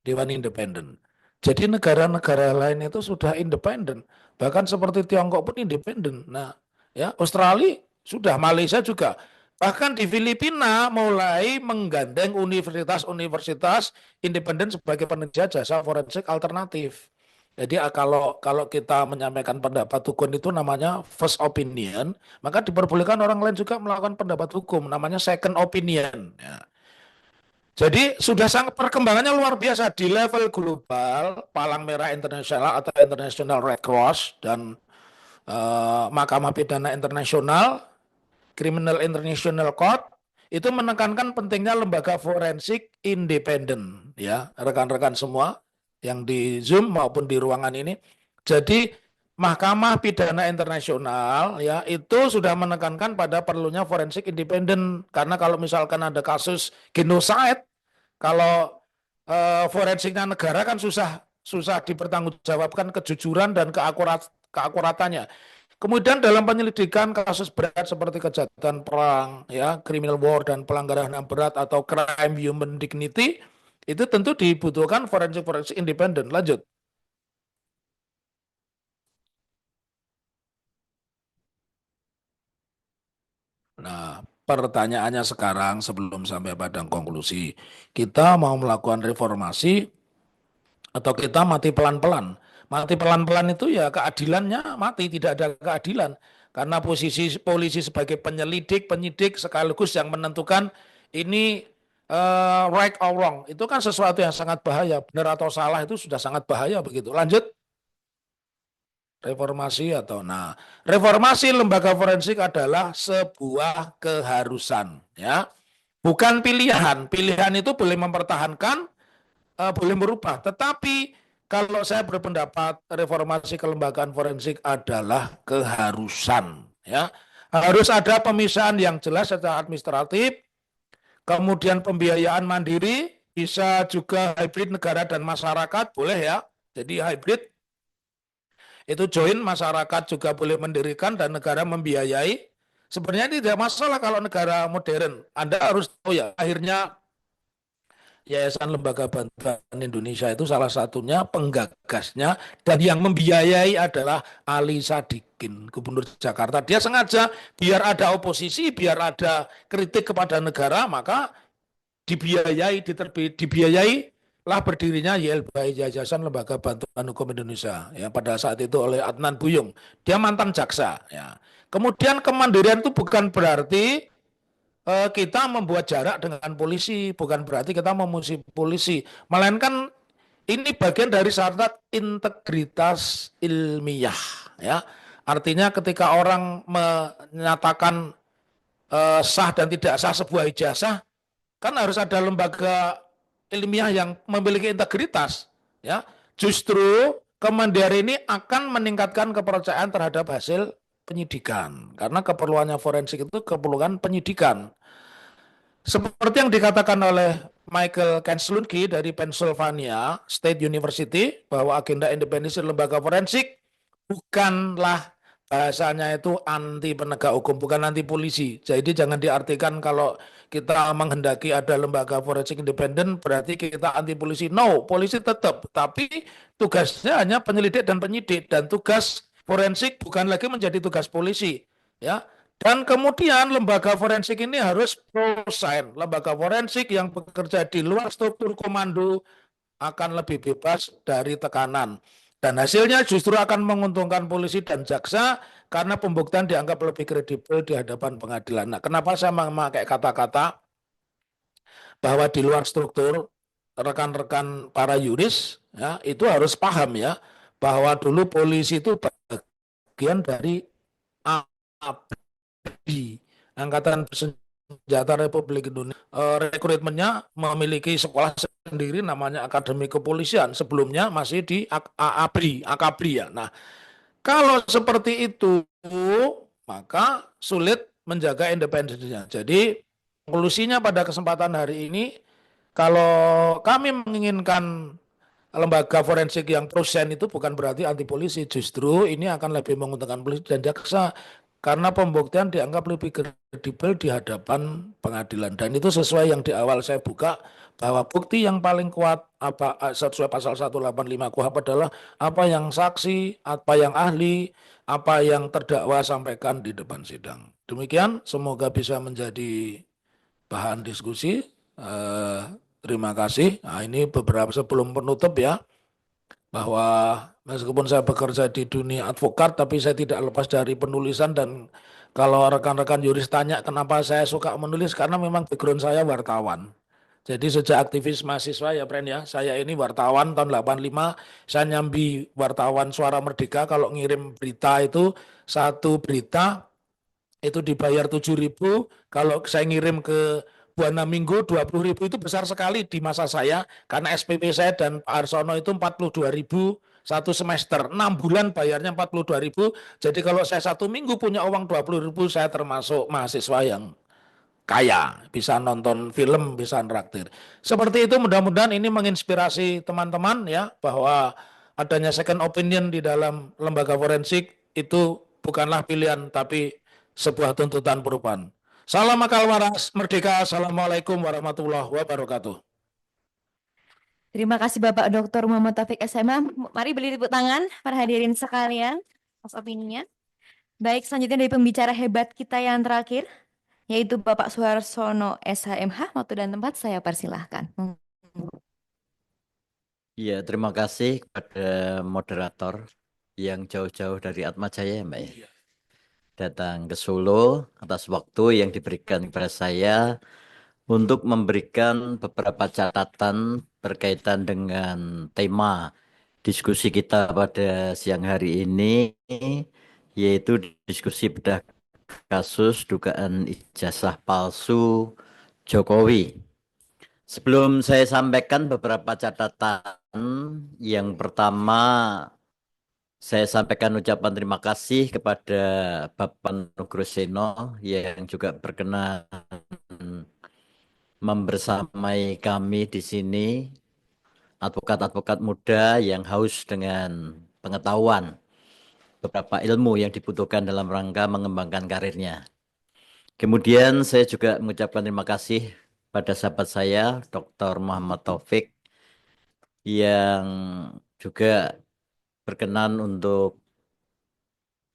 Dewan Independen. Jadi negara-negara lain itu sudah independen, bahkan seperti Tiongkok pun independen. Nah, ya Australia sudah, Malaysia juga. Bahkan di Filipina mulai menggandeng universitas-universitas independen sebagai penyedia jasa forensik alternatif. Jadi kalau kita menyampaikan pendapat hukum itu namanya first opinion, maka diperbolehkan orang lain juga melakukan pendapat hukum, namanya second opinion. Ya. Jadi sudah sangat perkembangannya luar biasa di level global, Palang Merah Internasional atau International Red Cross dan Mahkamah Pidana Internasional, Criminal International Court itu menekankan pentingnya lembaga forensik independen ya, rekan-rekan semua yang di Zoom maupun di ruangan ini. Jadi Mahkamah Pidana Internasional ya itu sudah menekankan pada perlunya forensik independen karena kalau misalkan ada kasus genocide, kalau forensiknya negara kan susah dipertanggungjawabkan kejujuran dan keakuratannya. Kemudian dalam penyelidikan kasus berat seperti kejahatan perang, ya, criminal war dan pelanggaran HAM berat atau crime human dignity, itu tentu dibutuhkan forensik independen. Lanjut. Nah, pertanyaannya sekarang sebelum sampai pada konklusi, kita mau melakukan reformasi atau kita mati pelan-pelan? Mati pelan-pelan itu ya keadilannya mati, tidak ada keadilan. Karena posisi polisi sebagai penyelidik, penyidik sekaligus yang menentukan ini right or wrong. Itu kan sesuatu yang sangat bahaya. Benar atau salah itu sudah sangat bahaya begitu. Lanjut. Reformasi atau reformasi lembaga forensik adalah sebuah keharusan ya. Bukan pilihan. Pilihan itu boleh mempertahankan, boleh merubah. Tetapi kalau saya berpendapat reformasi kelembagaan forensik adalah keharusan ya. Harus ada pemisahan yang jelas secara administratif, kemudian pembiayaan mandiri, bisa juga hybrid negara dan masyarakat, boleh ya. Jadi hybrid itu join, masyarakat juga boleh mendirikan dan negara membiayai. Sebenarnya ini tidak masalah kalau negara modern. Anda harus tahu ya, akhirnya Yayasan Lembaga Bantuan Indonesia itu salah satunya penggagasnya dan yang membiayai adalah Ali Sadikin, Gubernur Jakarta. Dia sengaja biar ada oposisi, biar ada kritik kepada negara, maka dibiayai lah berdirinya YLBI, Yayasan Lembaga Bantuan Hukum Indonesia ya pada saat itu oleh Adnan Buyung. Dia mantan jaksa ya. Kemudian kemandirian itu bukan berarti kita membuat jarak dengan polisi, bukan berarti kita memusuhi polisi, melainkan ini bagian dari syarat integritas ilmiah ya. Artinya ketika orang menyatakan sah dan tidak sah sebuah ijazah, kan harus ada lembaga ilmiah yang memiliki integritas ya. Justru kemandirian ini akan meningkatkan kepercayaan terhadap hasil penyidikan karena keperluannya forensik itu keperluan penyidikan. Seperti yang dikatakan oleh Michael Kenslunki dari Pennsylvania State University bahwa agenda independensi lembaga forensik bukanlah bahasanya itu anti penegak hukum, bukan anti polisi. Jadi jangan diartikan kalau kita menghendaki ada lembaga forensik independen berarti kita anti polisi. No, polisi tetap, tapi tugasnya hanya penyelidik dan penyidik, dan tugas forensik bukan lagi menjadi tugas polisi, ya. Dan kemudian lembaga forensik ini harus prosign. Lembaga forensik yang bekerja di luar struktur komando akan lebih bebas dari tekanan. Dan hasilnya justru akan menguntungkan polisi dan jaksa karena pembuktian dianggap lebih kredibel di hadapan pengadilan. Nah, kenapa saya memakai kata-kata bahwa di luar struktur, rekan-rekan para yuris ya itu harus paham ya bahwa dulu polisi itu bagian dari ABRI, Angkatan Bersenjata Republik Indonesia. Rekrutmennya memiliki sekolah sendiri namanya Akademi Kepolisian. Sebelumnya masih di ABRI, AKABRI ya. Nah, kalau seperti itu, maka sulit menjaga independensinya. Jadi, konklusinya pada kesempatan hari ini, kalau kami menginginkan lembaga forensik yang prosen itu bukan berarti anti polisi, justru ini akan lebih menguntungkan polisi dan jaksa karena pembuktian dianggap lebih kredibel di hadapan pengadilan, dan itu sesuai yang di awal saya buka bahwa bukti yang paling kuat apa sesuai pasal 185 KUHP adalah apa yang saksi, apa yang ahli, apa yang terdakwa sampaikan di depan sidang. Demikian, semoga bisa menjadi bahan diskusi. Eh, Terima kasih. Nah, ini beberapa sebelum penutup ya, bahwa meskipun saya bekerja di dunia advokat, tapi saya tidak lepas dari penulisan. Dan kalau rekan-rekan yuris tanya kenapa saya suka menulis, karena memang background saya wartawan. Jadi sejak aktivis mahasiswa ya Pren ya, saya ini wartawan tahun 85, saya nyambi wartawan Suara Merdeka. Kalau ngirim berita itu, satu berita itu dibayar 7.000, kalau saya ngirim ke Buana Minggu 20.000, itu besar sekali di masa saya, karena SPP saya dan Pak Arsono itu 42.000 satu semester, 6 bulan bayarnya 42.000, jadi kalau saya satu minggu punya uang 20.000, saya termasuk mahasiswa yang kaya, bisa nonton film, bisa nraktir. Seperti itu, mudah-mudahan ini menginspirasi teman-teman ya, bahwa adanya second opinion di dalam lembaga forensik itu bukanlah pilihan, tapi sebuah tuntutan perubahan. Salam akal waras, merdeka. Assalamualaikum warahmatullahi wabarakatuh. Terima kasih Bapak Dr. Muhammad Taufik SMA. Mari beri tepuk tangan para hadirin sekalian atas opininya. Baik, selanjutnya dari pembicara hebat kita yang terakhir, yaitu Bapak Suharsono SHMH. Waktu dan tempat saya persilahkan. Ya, terima kasih kepada moderator yang jauh-jauh dari Atmajaya, Mbak ya. Datang ke Solo atas waktu yang diberikan kepada saya untuk memberikan beberapa catatan berkaitan dengan tema diskusi kita pada siang hari ini, yaitu diskusi bedah kasus dugaan ijazah palsu Jokowi. Sebelum saya sampaikan beberapa catatan, yang pertama saya sampaikan ucapan terima kasih kepada Bapak Nugroseno yang juga berkenan membersamai kami di sini, advokat-advokat muda yang haus dengan pengetahuan, beberapa ilmu yang dibutuhkan dalam rangka mengembangkan karirnya. Kemudian saya juga mengucapkan terima kasih pada sahabat saya, Dr. Muhammad Taufik, yang juga berkenan untuk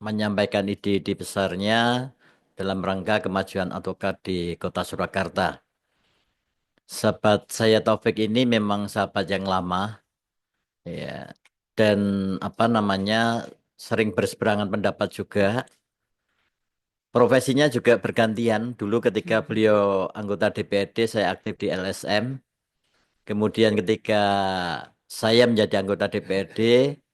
menyampaikan ide-ide besarnya dalam rangka kemajuan advokat di Kota Surakarta. Sahabat saya Taufik ini memang sahabat yang lama, ya, dan sering berseberangan pendapat juga. Profesinya juga bergantian. Dulu ketika beliau anggota DPRD, saya aktif di LSM. Kemudian ketika saya menjadi anggota DPRD,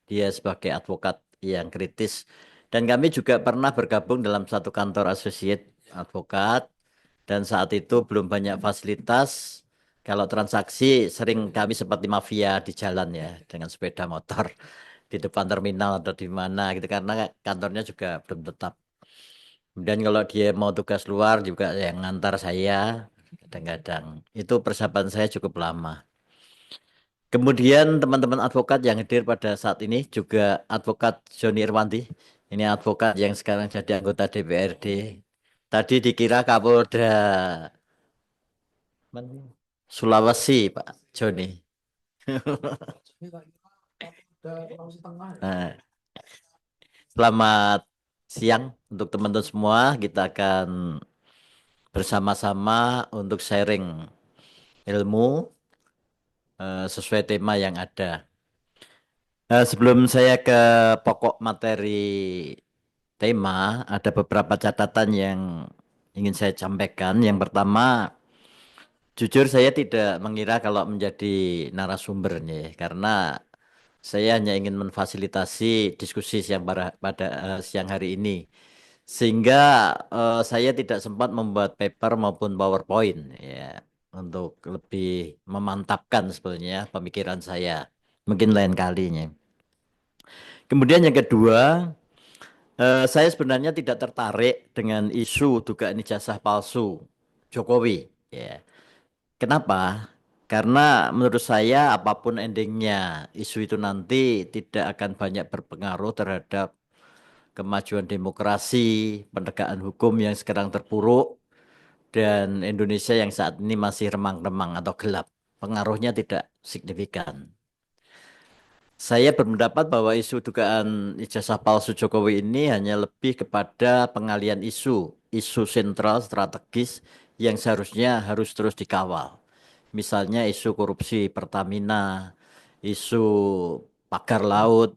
dia sebagai advokat yang kritis. Dan kami juga pernah bergabung dalam satu kantor associate advokat. Dan saat itu belum banyak fasilitas. Kalau transaksi sering kami seperti mafia di jalan ya, dengan sepeda motor di depan terminal atau di mana gitu, karena kantornya juga belum tetap. Dan kalau dia mau tugas luar juga yang ngantar saya kadang-kadang. Itu persahabatan saya cukup lama. Kemudian teman-teman advokat yang hadir pada saat ini juga advokat Joni Irwanti Ini advokat yang sekarang jadi anggota DPRD. Tadi dikira Kapolda mana? Sulawesi, Pak Joni. Nah, selamat siang untuk teman-teman semua. Kita akan bersama-sama untuk sharing ilmu sesuai tema yang ada. Sebelum saya ke pokok materi tema, ada beberapa catatan yang ingin saya sampaikan. Yang pertama, jujur saya tidak mengira kalau menjadi narasumbernya, ya, karena saya hanya ingin memfasilitasi diskusi siang pada siang hari ini. Sehingga saya tidak sempat membuat paper maupun PowerPoint ya untuk lebih memantapkan sebenarnya pemikiran saya. Mungkin lain kalinya. Kemudian yang kedua, saya sebenarnya tidak tertarik dengan isu dugaan ijazah palsu Jokowi. Ya. Kenapa? Karena menurut saya apapun endingnya, isu itu nanti tidak akan banyak berpengaruh terhadap kemajuan demokrasi, penegakan hukum yang sekarang terpuruk, dan Indonesia yang saat ini masih remang-remang atau gelap. Pengaruhnya tidak signifikan. Saya berpendapat bahwa isu dugaan ijazah palsu Jokowi ini hanya lebih kepada pengalian isu sentral strategis yang seharusnya harus terus dikawal. Misalnya isu korupsi Pertamina, isu pagar laut,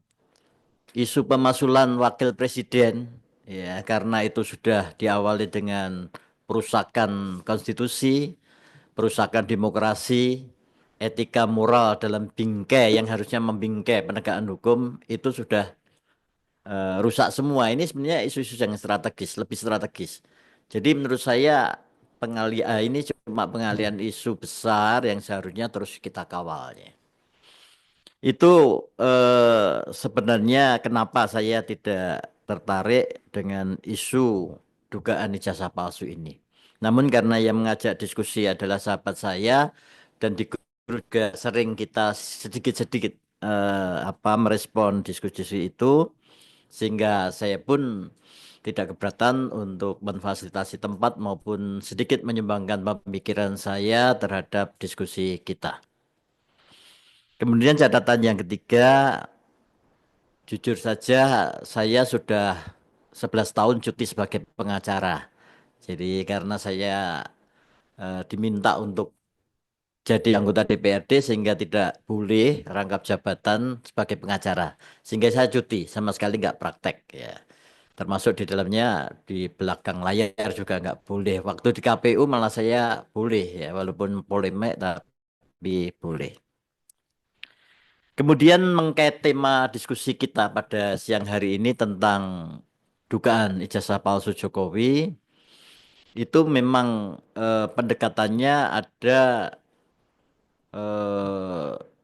isu pemakzulan wakil presiden, ya karena itu sudah diawali dengan perusakan konstitusi, perusakan demokrasi, etika moral dalam bingkai yang harusnya membingkai penegakan hukum itu sudah rusak semua. Ini sebenarnya isu-isu yang strategis, lebih strategis. Jadi menurut saya pengalian ini cuma pengalian isu besar yang seharusnya terus kita kawalnya. Itu sebenarnya kenapa saya tidak tertarik dengan isu dugaan ijazah palsu ini. Namun karena yang mengajak diskusi adalah sahabat saya dan di grup juga sering kita sedikit-sedikit merespon diskusi itu, sehingga saya pun tidak keberatan untuk memfasilitasi tempat maupun sedikit menyumbangkan pemikiran saya terhadap diskusi kita. Kemudian catatan yang ketiga, jujur saja saya sudah 11 tahun cuti sebagai pengacara. Jadi karena saya diminta untuk jadi anggota DPRD sehingga tidak boleh rangkap jabatan sebagai pengacara. Sehingga saya cuti, sama sekali nggak praktek ya. Termasuk di dalamnya di belakang layar juga nggak boleh. Waktu di KPU malah saya boleh ya, walaupun polemik tapi boleh. Kemudian mengkait tema diskusi kita pada siang hari ini tentang dugaan ijazah palsu Jokowi, itu memang pendekatannya ada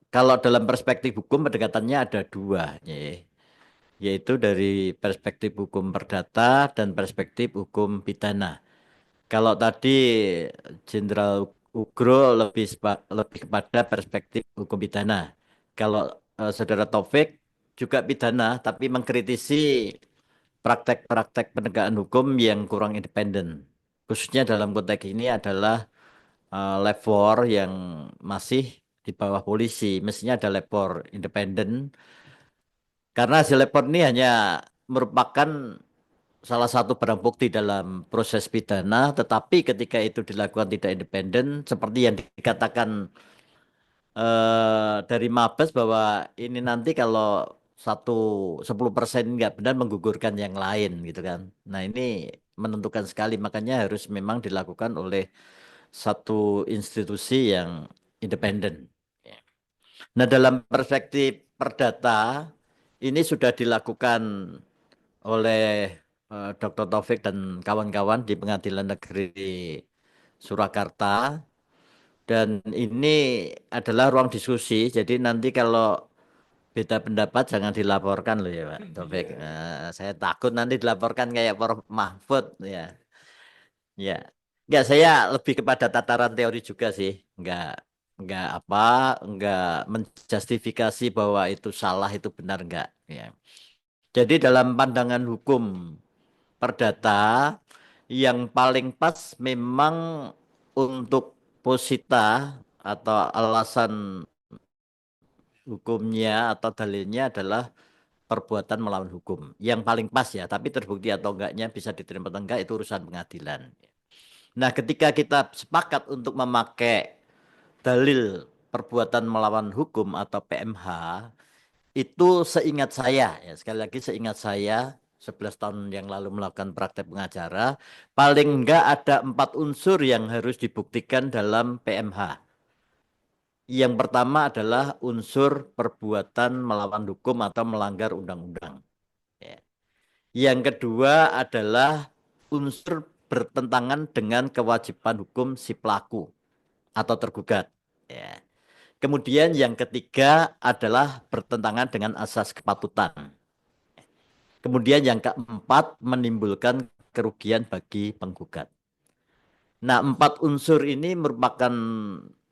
kalau dalam perspektif hukum pendekatannya ada dua, yaitu dari perspektif hukum perdata dan perspektif hukum pidana. Kalau tadi Jenderal Ugro lebih kepada perspektif hukum pidana. Kalau Saudara Taufik juga pidana, tapi mengkritisi praktek-praktek penegakan hukum yang kurang independen. Khususnya dalam konteks ini adalah lab 4 yang masih di bawah polisi. Mestinya ada lab 4 independen. Karena hasil lab 4 ini hanya merupakan salah satu barang bukti dalam proses pidana, tetapi ketika itu dilakukan tidak independen, seperti yang dikatakan dari Mabes bahwa ini nanti kalau 10% nggak benar menggugurkan yang lain gitu kan. Nah ini menentukan sekali, makanya harus memang dilakukan oleh satu institusi yang independen. Nah dalam perspektif perdata ini sudah dilakukan oleh Dr. Taufik dan kawan-kawan di Pengadilan Negeri Surakarta. Dan ini adalah ruang diskusi. Jadi nanti kalau beda pendapat jangan dilaporkan loh ya Pak Taufik. Saya takut nanti dilaporkan kayak Prof Mahfud ya. Ya. Enggak, saya lebih kepada tataran teori juga sih. Enggak menjustifikasi bahwa itu salah itu benar enggak ya. Jadi dalam pandangan hukum perdata yang paling pas memang untuk posita atau alasan hukumnya atau dalilnya adalah perbuatan melawan hukum. Yang paling pas ya, tapi terbukti atau enggaknya bisa diterima atau enggak itu urusan pengadilan. Nah, ketika kita sepakat untuk memakai dalil perbuatan melawan hukum atau PMH, itu seingat saya, ya sekali lagi seingat saya, 11 tahun yang lalu melakukan praktek pengacara, paling enggak ada 4 unsur yang harus dibuktikan dalam PMH. Yang pertama adalah unsur perbuatan melawan hukum atau melanggar undang-undang. Ya. Yang kedua adalah unsur bertentangan dengan kewajiban hukum si pelaku atau tergugat. Ya. Kemudian yang ketiga adalah bertentangan dengan asas kepatutan. Kemudian yang keempat menimbulkan kerugian bagi penggugat. Nah, 4 unsur ini merupakan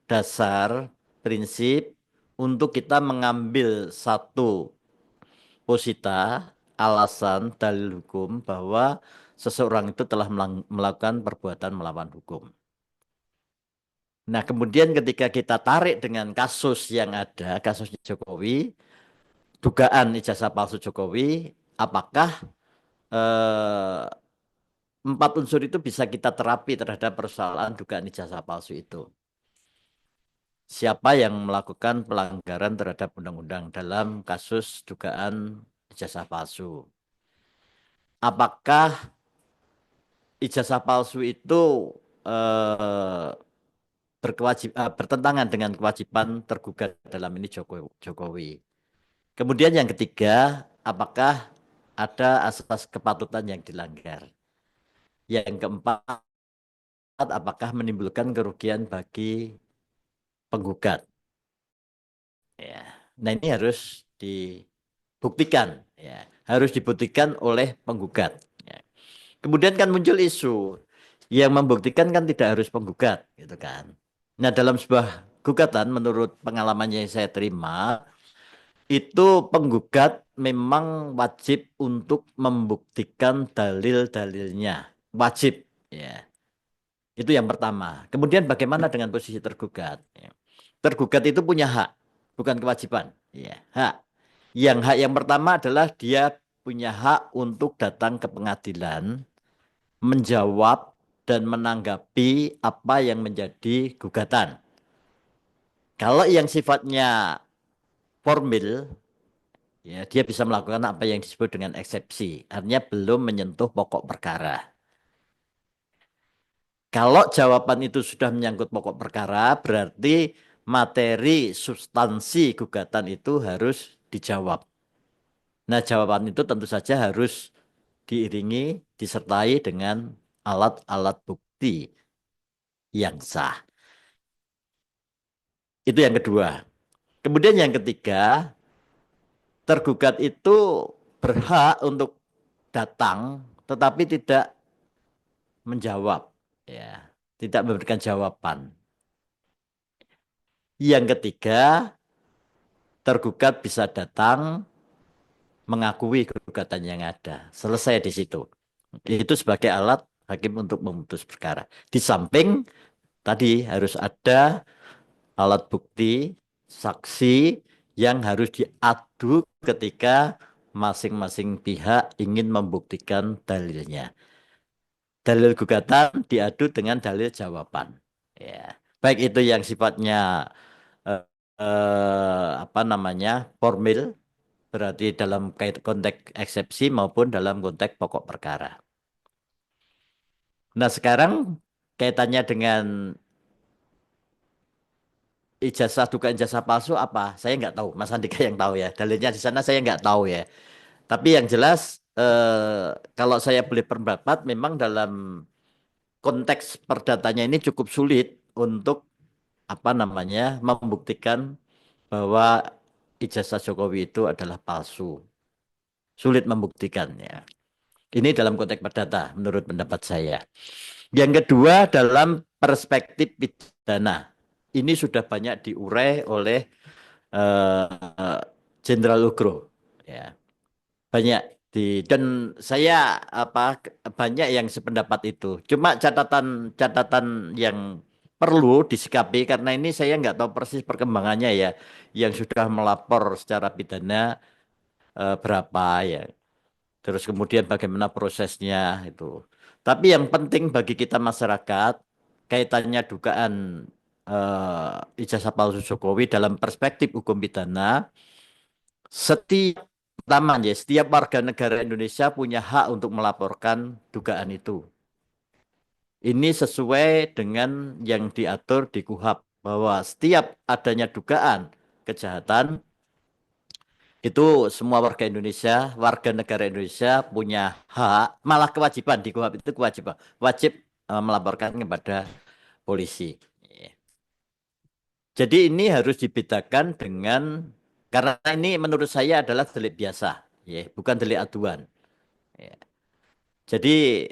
dasar prinsip untuk kita mengambil satu posita, alasan dalil hukum bahwa seseorang itu telah melakukan perbuatan melawan hukum. Nah, kemudian ketika kita tarik dengan kasus yang ada, kasus Jokowi, dugaan ijazah palsu Jokowi, apakah 4 unsur itu bisa kita terapi terhadap persoalan dugaan ijazah palsu itu? Siapa yang melakukan pelanggaran terhadap undang-undang dalam kasus dugaan ijazah palsu? Apakah ijazah palsu itu eh, bertentangan dengan kewajiban tergugat dalam ini Jokowi? Kemudian yang ketiga, apakah ada asas kepatutan yang dilanggar? Yang keempat, apakah menimbulkan kerugian bagi penggugat? Ya. Nah, ini harus dibuktikan, ya. Harus dibuktikan oleh penggugat. Ya. Kemudian kan muncul isu yang membuktikan kan tidak harus penggugat, gitu kan. Nah, dalam sebuah gugatan menurut pengalamannya yang saya terima, itu penggugat memang wajib untuk membuktikan dalil-dalilnya. Wajib, ya. Itu yang pertama. Kemudian bagaimana dengan posisi tergugat? Ya. Tergugat itu punya hak, bukan kewajiban. Ya, hak. Hak yang pertama adalah dia punya hak untuk datang ke pengadilan, menjawab dan menanggapi apa yang menjadi gugatan. Kalau yang sifatnya formil, ya, dia bisa melakukan apa yang disebut dengan eksepsi, artinya belum menyentuh pokok perkara. Kalau jawaban itu sudah menyangkut pokok perkara, berarti materi substansi gugatan itu harus dijawab. Nah, jawaban itu tentu saja harus diiringi, disertai dengan alat-alat bukti yang sah. Itu yang kedua. Kemudian yang ketiga, tergugat itu berhak untuk datang, tetapi tidak menjawab, ya, tidak memberikan jawaban. Yang ketiga, tergugat bisa datang mengakui gugatan yang ada. Selesai di situ. Itu sebagai alat hakim untuk memutus perkara. Di samping tadi harus ada alat bukti, saksi yang harus diadu ketika masing-masing pihak ingin membuktikan dalilnya. Dalil gugatan diadu dengan dalil jawaban. Ya. Baik itu yang sifatnya eh, apa namanya formil, berarti dalam konteks eksepsi maupun dalam konteks pokok perkara. Nah, sekarang kaitannya dengan dugaan ijazah palsu apa? Saya nggak tahu. Mas Andika yang tahu ya. Dalilnya di sana saya nggak tahu ya. Tapi yang jelas kalau saya boleh berpendapat, memang dalam konteks perdatanya ini cukup sulit untuk apa namanya membuktikan bahwa ijazah Jokowi itu adalah palsu. Sulit membuktikannya. Ini dalam konteks perdata menurut pendapat saya. Yang kedua dalam perspektif pidana. Ini sudah banyak diurai oleh Jenderal Ugro. Ya. banyak dan saya banyak yang sependapat itu. Cuma catatan yang perlu disikapi karena ini saya nggak tahu persis perkembangannya ya, yang sudah melapor secara pidana berapa ya. Terus kemudian bagaimana prosesnya itu. Tapi yang penting bagi kita masyarakat kaitannya dugaan ijazah palsu Jokowi dalam perspektif hukum pidana, setiap warga negara Indonesia punya hak untuk melaporkan dugaan itu. Ini sesuai dengan yang diatur di KUHP bahwa setiap adanya dugaan kejahatan itu semua warga negara Indonesia punya hak, malah kewajiban di KUHP itu kewajiban, wajib melaporkan kepada polisi. Jadi ini harus dibedakan karena ini menurut saya adalah delik biasa, ya, bukan delik aduan. Ya. Jadi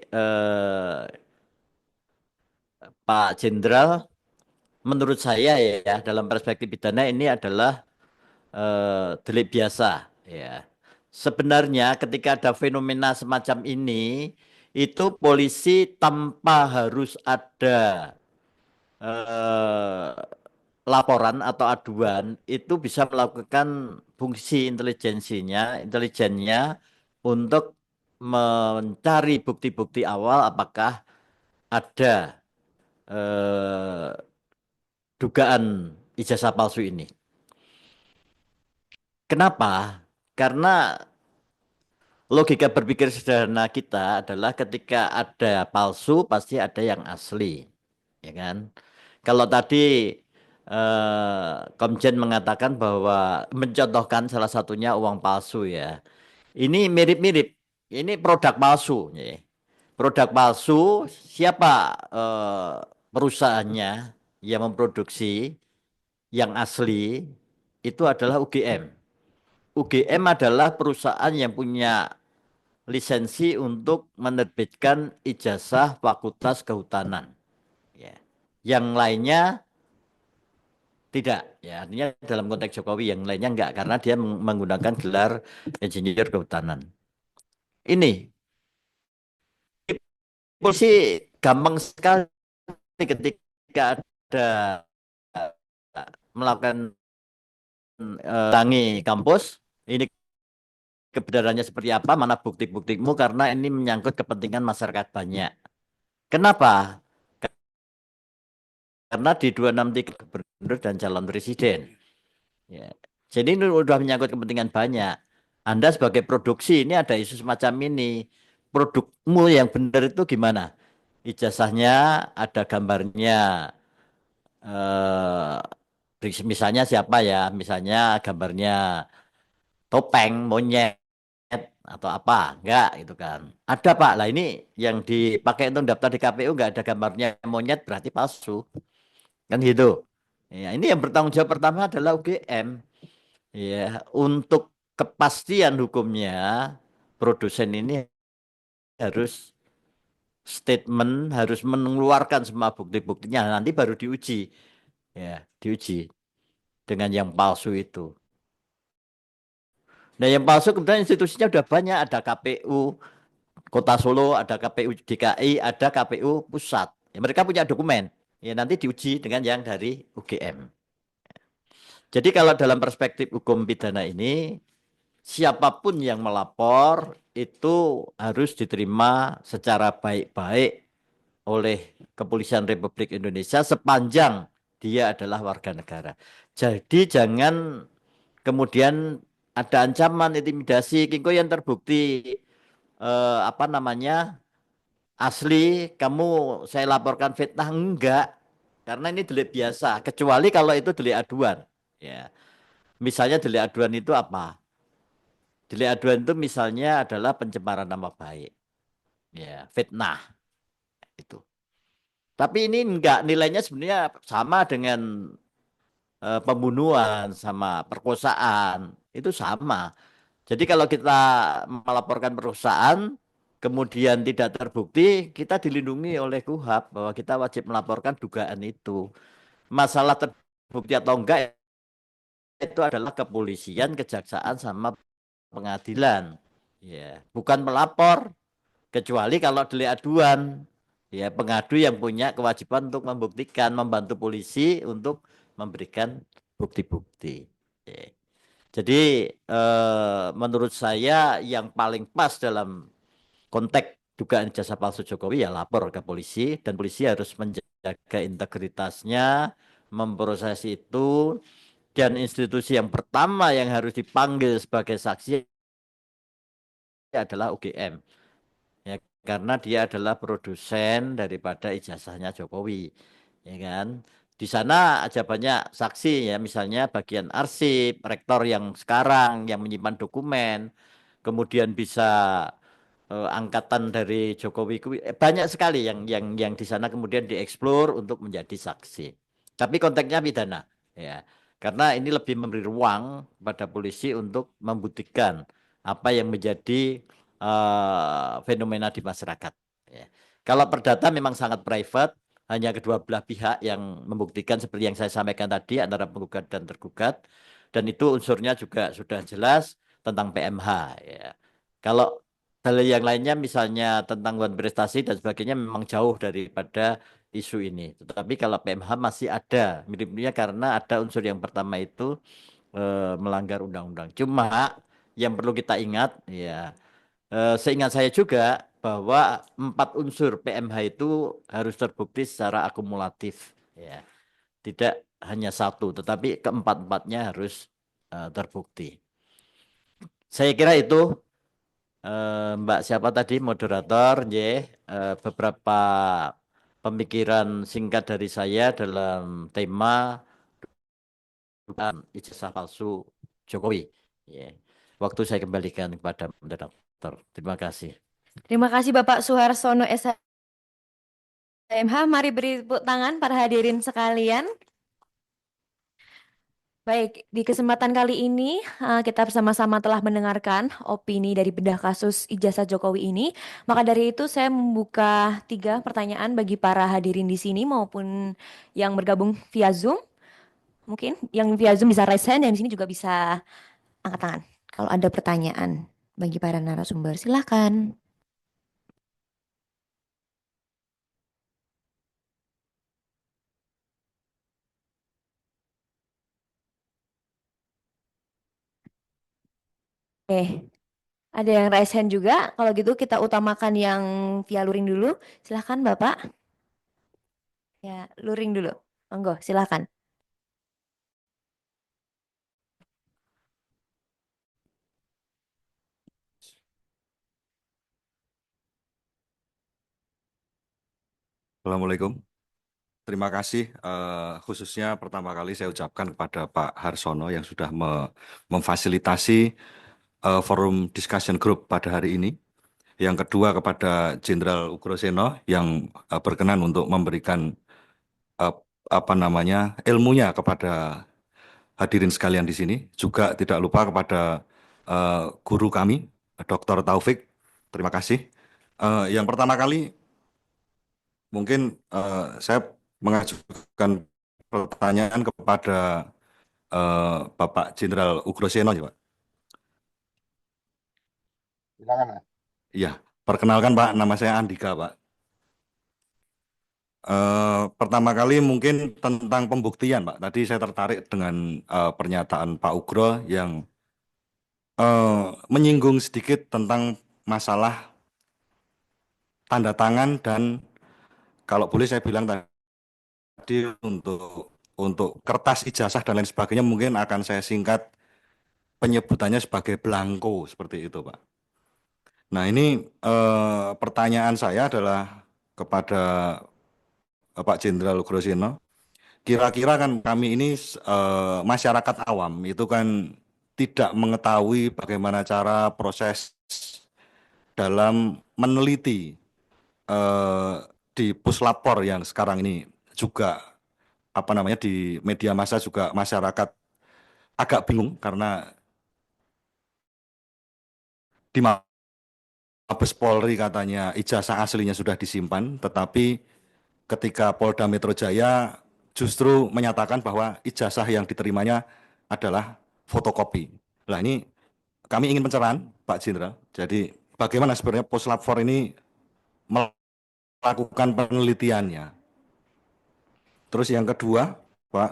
Pak Jenderal, menurut saya ya dalam perspektif pidana ini adalah delik biasa. Ya. Sebenarnya ketika ada fenomena semacam ini, itu polisi tanpa harus ada eh, laporan atau aduan itu bisa melakukan fungsi intelijennya untuk mencari bukti-bukti awal apakah ada eh, dugaan ijazah palsu ini. Kenapa? Karena logika berpikir sederhana kita adalah ketika ada palsu pasti ada yang asli, ya kan? Kalau tadi Komjen mengatakan bahwa mencontohkan salah satunya uang palsu ya. Ini mirip-mirip. Ini produk palsu. Ya. Produk palsu siapa perusahaannya yang memproduksi yang asli itu adalah UGM. UGM adalah perusahaan yang punya lisensi untuk menerbitkan ijazah Fakultas Kehutanan. Ya. Yang lainnya tidak, ya artinya dalam konteks Jokowi yang lainnya enggak karena dia menggunakan gelar insinyur kehutanan. Ini polisi gampang sekali ketika ada melakukan tangi kampus, ini kebenarannya seperti apa, mana bukti-buktimu karena ini menyangkut kepentingan masyarakat banyak. Kenapa? Karena di 263 gubernur dan calon presiden. Ya. Jadi ini sudah menyangkut kepentingan banyak. Anda sebagai produksi ini ada isu semacam ini. Produkmu yang benar itu gimana? Ijazahnya ada gambarnya. Misalnya siapa ya? Misalnya gambarnya topeng, monyet atau apa? Enggak gitu kan. Ada Pak. Lah ini yang dipakai untuk daftar di KPU enggak ada gambarnya monyet berarti palsu. Kan gitu. Ya, ini yang bertanggung jawab pertama adalah UGM. Ya, untuk kepastian hukumnya, produsen ini harus statement, harus mengeluarkan semua bukti-buktinya, nanti baru diuji. Ya, diuji dengan yang palsu itu. Nah, yang palsu kemudian institusinya udah banyak, ada KPU Kota Solo, ada KPU DKI, ada KPU Pusat. Ya, mereka punya dokumen. Ya, nanti diuji dengan yang dari UGM. Jadi kalau dalam perspektif hukum pidana ini, siapapun yang melapor itu harus diterima secara baik-baik oleh Kepolisian Republik Indonesia sepanjang dia adalah warga negara. Jadi jangan kemudian ada ancaman intimidasi, kingko yang terbukti asli, kamu saya laporkan fitnah enggak, karena ini delik biasa. Kecuali kalau itu delik aduan. Ya, misalnya delik aduan itu apa? Delik aduan itu misalnya adalah pencemaran nama baik, ya, fitnah itu. Tapi ini enggak, nilainya sebenarnya sama dengan pembunuhan, sama perkosaan, itu sama. Jadi kalau kita melaporkan perkosaan, kemudian tidak terbukti, kita dilindungi oleh KUHP bahwa kita wajib melaporkan dugaan itu. Masalah terbukti atau enggak itu adalah kepolisian, kejaksaan, sama pengadilan. Ya, bukan melapor, kecuali kalau delik aduan. Ya, pengadu yang punya kewajiban untuk membuktikan, membantu polisi untuk memberikan bukti-bukti. Ya. Jadi menurut saya yang paling pas dalam konteks dugaan ijazah palsu Jokowi ya lapor ke polisi, dan polisi harus menjaga integritasnya, memproses itu, dan institusi yang pertama yang harus dipanggil sebagai saksi adalah UGM. Ya, karena dia adalah produsen daripada ijazahnya Jokowi, ya kan? Di sana aja banyak saksi ya, misalnya bagian arsip, rektor yang sekarang yang menyimpan dokumen, kemudian bisa angkatan dari Jokowi, banyak sekali yang di sana kemudian dieksplor untuk menjadi saksi. Tapi konteksnya pidana, ya, karena ini lebih memberi ruang pada polisi untuk membuktikan apa yang menjadi fenomena di masyarakat. Ya. Kalau perdata memang sangat private, hanya kedua belah pihak yang membuktikan seperti yang saya sampaikan tadi antara penggugat dan tergugat, dan itu unsurnya juga sudah jelas tentang PMH. Ya. Kalau hal yang lainnya misalnya tentang prestasi dan sebagainya memang jauh daripada isu ini. Tetapi kalau PMH masih ada mirip-miripnya karena ada unsur yang pertama itu melanggar undang-undang. Cuma yang perlu kita ingat ya, seingat saya juga bahwa 4 unsur PMH itu harus terbukti secara akumulatif, ya, tidak hanya satu, tetapi keempat-empatnya harus terbukti. Saya kira itu Mbak siapa tadi moderator, beberapa pemikiran singkat dari saya dalam tema ijazah palsu Jokowi. Ya. Waktu saya kembalikan kepada moderator. Terima kasih. Terima kasih Bapak Suharsono SMH. Mari beri tepuk tangan para hadirin sekalian. Baik, di kesempatan kali ini kita bersama-sama telah mendengarkan opini dari bedah kasus ijazah Jokowi ini. Maka dari itu saya membuka 3 pertanyaan bagi para hadirin di sini maupun yang bergabung via Zoom. Mungkin yang via Zoom bisa raise hand, yang di sini juga bisa angkat tangan. Kalau ada pertanyaan bagi para narasumber, silakan. Ada yang raise hand juga. Kalau gitu kita utamakan yang via luring dulu. Silakan Bapak. Ya, luring dulu. Monggo, silakan. Assalamualaikum. Terima kasih khususnya pertama kali saya ucapkan kepada Pak Harsono yang sudah memfasilitasi forum discussion group pada hari ini. Yang kedua kepada Jenderal Ugroseno yang berkenan untuk memberikan eh, ilmunya kepada hadirin sekalian di sini. Juga tidak lupa kepada guru kami, Dr. Taufik. Terima kasih. Yang pertama kali mungkin saya mengajukan pertanyaan kepada Bapak Jenderal Ugroseno, ya, Pak. Silakan, Mas. Iya, perkenalkan Pak, nama saya Andika, Pak. Pertama kali mungkin tentang pembuktian, Pak. Tadi saya tertarik dengan pernyataan Pak Ugro yang menyinggung sedikit tentang masalah tanda tangan dan kalau boleh saya bilang tadi untuk kertas ijazah dan lain sebagainya mungkin akan saya singkat penyebutannya sebagai belangko seperti itu, Pak. Nah, ini pertanyaan saya adalah kepada Pak Jenderal Grosino. Kira-kira kan kami ini masyarakat awam itu kan tidak mengetahui bagaimana cara proses dalam meneliti eh, di puslapor yang sekarang ini juga di media massa juga masyarakat agak bingung karena di Mabes Polri katanya ijazah aslinya sudah disimpan, tetapi ketika Polda Metro Jaya justru menyatakan bahwa ijazah yang diterimanya adalah fotokopi. Nah, ini kami ingin pencerahan, Pak Jenderal. Jadi bagaimana sebenarnya Puslap 4 ini melakukan penelitiannya. Terus yang kedua, Pak,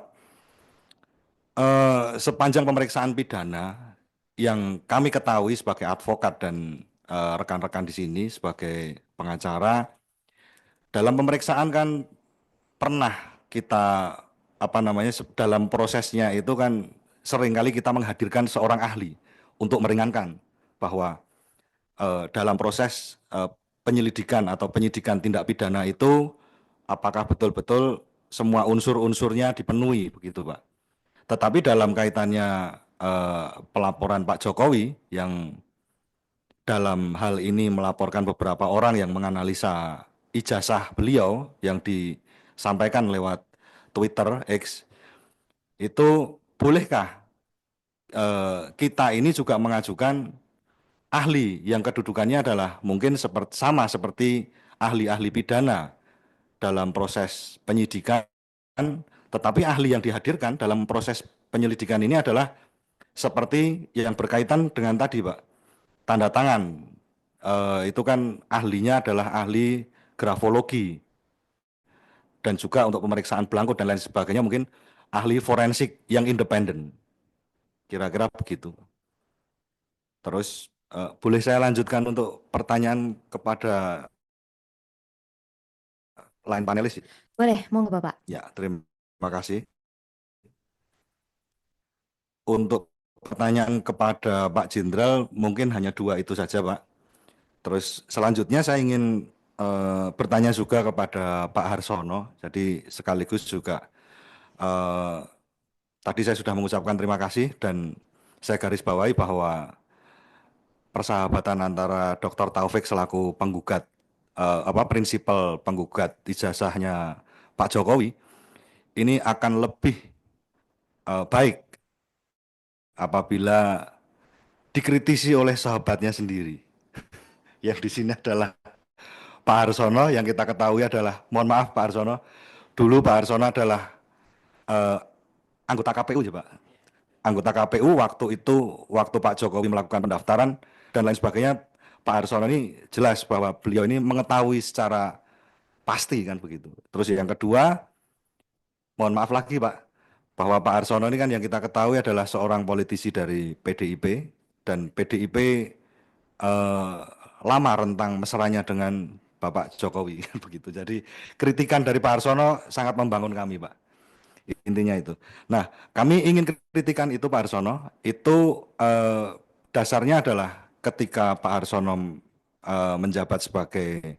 sepanjang pemeriksaan pidana yang kami ketahui sebagai advokat dan rekan-rekan di sini sebagai pengacara, dalam pemeriksaan kan pernah kita dalam prosesnya itu kan seringkali kita menghadirkan seorang ahli untuk meringankan bahwa dalam proses penyelidikan atau penyidikan tindak pidana itu apakah betul-betul semua unsur-unsurnya dipenuhi begitu, Pak. Tetapi dalam kaitannya pelaporan Pak Jokowi yang dalam hal ini melaporkan beberapa orang yang menganalisa ijazah beliau yang disampaikan lewat Twitter X, itu bolehkah kita ini juga mengajukan ahli yang kedudukannya adalah mungkin sama seperti ahli-ahli pidana dalam proses penyidikan, tetapi ahli yang dihadirkan dalam proses penyelidikan ini adalah seperti yang berkaitan dengan tadi, Pak, tanda tangan. Itu kan ahlinya adalah ahli grafologi dan juga untuk pemeriksaan belangko dan lain sebagainya mungkin ahli forensik yang independen. Kira-kira begitu. Terus boleh saya lanjutkan untuk pertanyaan kepada lain panelis? Boleh, monggo Bapak. Ya, terima kasih. Untuk pertanyaan kepada Pak Jenderal mungkin hanya 2 itu saja, Pak. Terus selanjutnya saya ingin bertanya juga kepada Pak Harsono. Jadi sekaligus juga tadi saya sudah mengucapkan terima kasih dan saya garis bawahi bahwa persahabatan antara Dr. Taufik selaku penggugat prinsipal penggugat ijazahnya Pak Jokowi ini akan lebih baik apabila dikritisi oleh sahabatnya sendiri. Yang di sini adalah Pak Harsono, yang kita ketahui adalah, mohon maaf Pak Harsono, dulu Pak Harsono adalah anggota KPU ya Pak. Anggota KPU waktu Pak Jokowi melakukan pendaftaran dan lain sebagainya, Pak Harsono ini jelas bahwa beliau ini mengetahui secara pasti kan begitu. Terus yang kedua, mohon maaf lagi Pak, bahwa Pak Harsono ini kan yang kita ketahui adalah seorang politisi dari PDIP dan PDIP lama rentang mesranya dengan Bapak Jokowi begitu. Jadi kritikan dari Pak Harsono sangat membangun kami, Pak. Intinya itu. Nah, kami ingin kritikan itu Pak Harsono, itu dasarnya adalah ketika Pak Harsono menjabat sebagai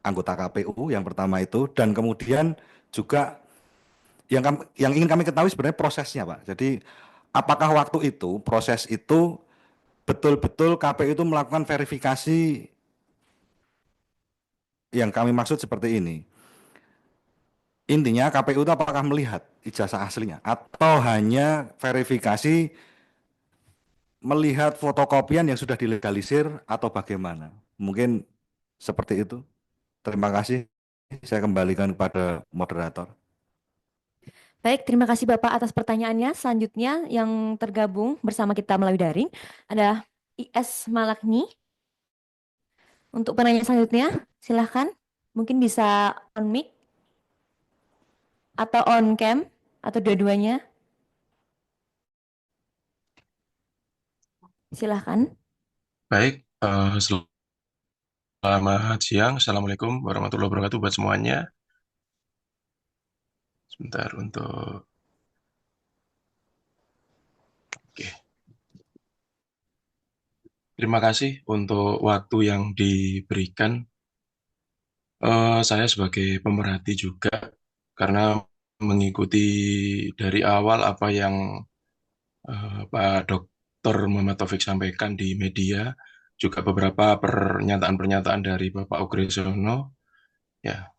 anggota KPU yang pertama itu, dan kemudian juga yang ingin kami ketahui sebenarnya prosesnya, Pak. Jadi apakah waktu itu, proses itu betul-betul KPU itu melakukan verifikasi yang kami maksud seperti ini. Intinya KPU itu apakah melihat ijazah aslinya atau hanya verifikasi melihat fotokopian yang sudah dilegalisir atau bagaimana? Mungkin seperti itu. Terima kasih. Saya kembalikan kepada moderator. Baik, terima kasih Bapak atas pertanyaannya. Selanjutnya yang tergabung bersama kita melalui daring adalah IS Malakni. Untuk penanya selanjutnya, silahkan. Mungkin bisa on mic atau on cam atau dua-duanya. Silahkan. Baik, selamat siang. Assalamualaikum warahmatullahi wabarakatuh buat semuanya. Sebentar untuk... Oke. Terima kasih untuk waktu yang diberikan. Saya sebagai pemerhati juga, karena mengikuti dari awal apa yang Pak Dr. Muhammad Taufik sampaikan di media, juga beberapa pernyataan-pernyataan dari Bapak Ogresono. Ya,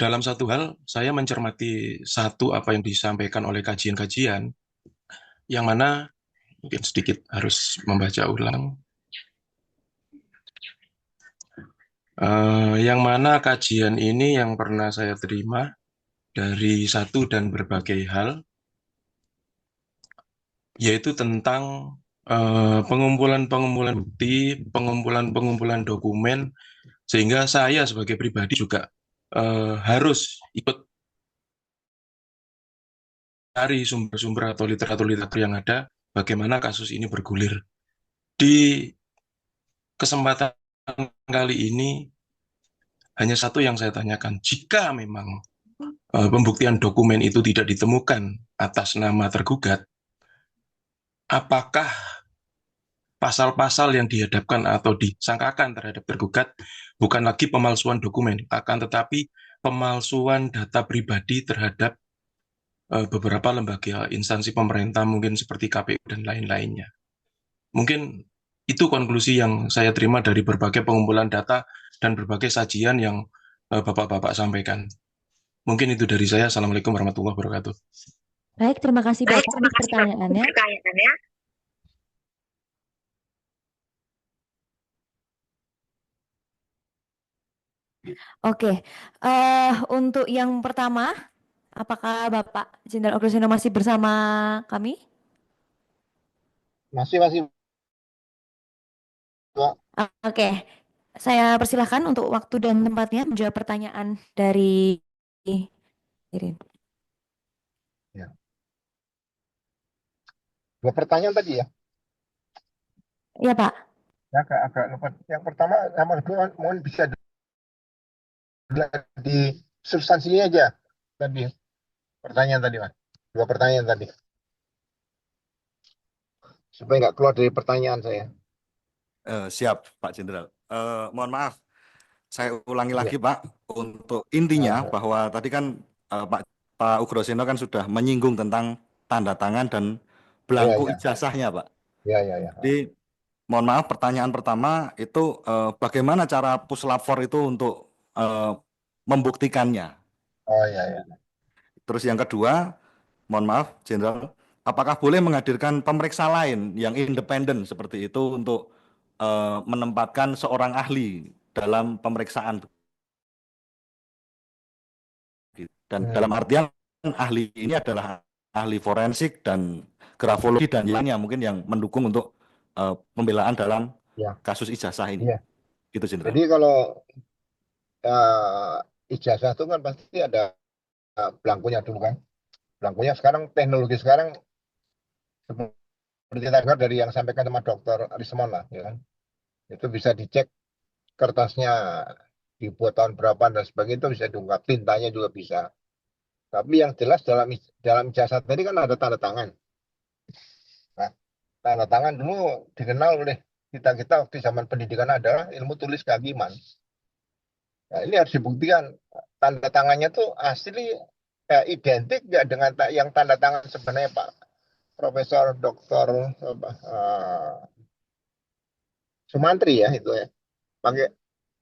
dalam satu hal, saya mencermati satu apa yang disampaikan oleh kajian-kajian, yang mana mungkin sedikit harus membaca ulang. Yang mana kajian ini yang pernah saya terima dari satu dan berbagai hal, yaitu tentang pengumpulan-pengumpulan bukti, pengumpulan-pengumpulan dokumen, sehingga saya sebagai pribadi juga harus ikut cari sumber-sumber atau literatur-literatur yang ada, bagaimana kasus ini bergulir. Di kesempatan kali ini, hanya satu yang saya tanyakan, jika memang pembuktian dokumen itu tidak ditemukan atas nama tergugat, apakah pasal-pasal yang dihadapkan atau disangkakan terhadap tergugat bukan lagi pemalsuan dokumen, akan tetapi pemalsuan data pribadi terhadap beberapa lembaga instansi pemerintah, mungkin seperti KPU dan lain-lainnya. Mungkin itu konklusi yang saya terima dari berbagai pengumpulan data dan berbagai sajian yang Bapak-Bapak sampaikan. Mungkin itu dari saya. Assalamualaikum warahmatullahi wabarakatuh. Baik, terima kasih Bapak atas pertanyaannya. Oke, untuk yang pertama, apakah Bapak Jenderal Ogrosiono masih bersama kami? Masih Pak. Oke, saya persilahkan untuk waktu dan tempatnya menjawab pertanyaan dari Irin. Ya. Dua pertanyaan tadi ya. Iya Pak. Ya, agak lupa. Yang pertama, sama kedua, mohon bisa di substansinya aja tadi. Pertanyaan tadi, Mas. Dua pertanyaan tadi. Supaya nggak keluar dari pertanyaan saya. Siap, Pak Jenderal. Mohon maaf, saya ulangi Iya. lagi, Pak. Untuk intinya bahwa tadi kan Pak Ugroseno kan sudah menyinggung tentang tanda tangan dan belangko Iya. ijazahnya, Pak. Iya. Jadi, mohon maaf, pertanyaan pertama itu bagaimana cara puslapor itu untuk membuktikannya? Oh iya. Terus yang kedua, mohon maaf, Jenderal, apakah boleh menghadirkan pemeriksa lain yang independen seperti itu untuk menempatkan seorang ahli dalam pemeriksaan? Dan dalam artian ahli ini adalah ahli forensik dan grafologi dan lainnya mungkin yang mendukung untuk pembelaan dalam Ya. kasus ijazah ini. Iya. Gitu, Jenderal. Jadi kalau ijazah itu kan pasti ada belangkonya dulu kan. Belangkonya sekarang, teknologi sekarang seperti kita dengar dari yang sampaikan sama Dokter Rismon lah, ya kan. Itu bisa dicek kertasnya dibuat tahun berapa dan sebagainya, itu bisa diungkap, tintanya juga bisa. Tapi yang jelas dalam ijazah tadi kan ada tanda tangan. Nah, tanda tangan dulu dikenal oleh kita waktu zaman pendidikan adalah ilmu tulis kehakiman. Nah, ini harus dibuktikan tanda tangannya tuh asli identik nggak dengan yang tanda tangan sebenarnya Pak Profesor Doktor Sumantri ya itu ya. Pakai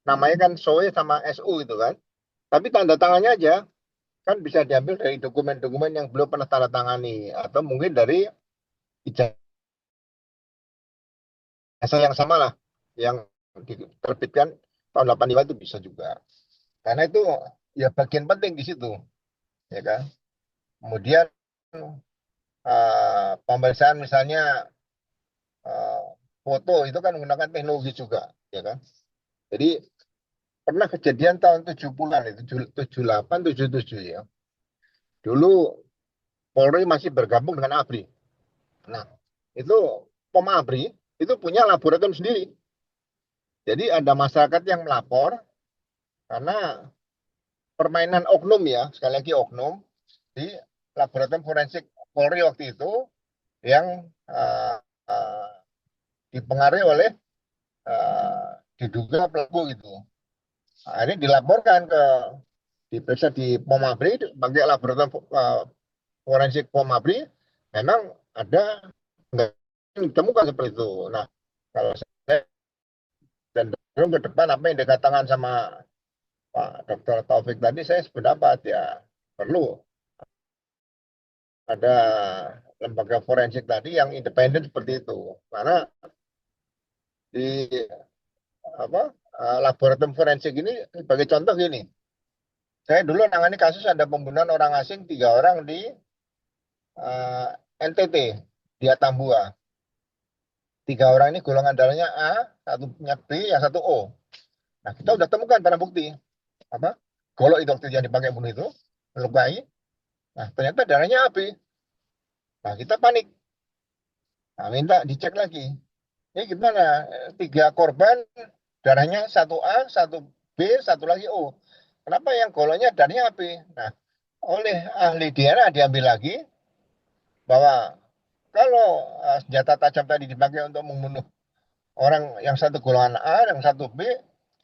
namanya kan SOE sama SU itu kan. Tapi tanda tangannya aja kan bisa diambil dari dokumen-dokumen yang belum pernah tanda tangani atau mungkin dari ijazah yang sama lah yang diterbitkan tahun 85 itu bisa juga. Karena itu ya bagian penting di situ, ya kan. Kemudian pemeriksaan misalnya foto itu kan menggunakan teknologi juga, ya kan. Jadi pernah kejadian tahun 70-an itu 78 77 ya. Dulu Polri masih bergabung dengan ABRI. Nah, itu Pom ABRI itu punya laboratorium sendiri. Jadi ada masyarakat yang melapor karena permainan oknum ya, sekali lagi oknum di laboratorium forensik Polri waktu itu yang dipengaruhi oleh diduga pelaku gitu. Nah, ini dilaporkan diperiksa di Pom ABRI sebagai laboratorium forensik Pom ABRI, memang ada ditemukan seperti itu. Nah, kalau saya dan ke depan apa yang dikatakan sama Pak Dr. Taufik tadi, saya sependapat ya perlu ada lembaga forensik tadi yang independen seperti itu. Karena di laboratorium forensik ini sebagai contoh gini, saya dulu nangani kasus ada pembunuhan orang asing 3 orang di NTT, di Atambua. tiga orang ini golongan darahnya A, satunya B, yang satu O. Nah, kita udah temukan barang bukti apa golok itu waktu yang dipakai bunuh itu melukai. Nah, ternyata darahnya AB. Nah, kita panik. Nah, minta dicek lagi. Ini gimana? Tiga korban darahnya satu A, satu B, satu lagi O. Kenapa yang goloknya darahnya AB? Nah, oleh ahli DNA diambil lagi bahwa kalau senjata tajam tadi dipakai untuk membunuh orang yang satu golongan A, yang satu B,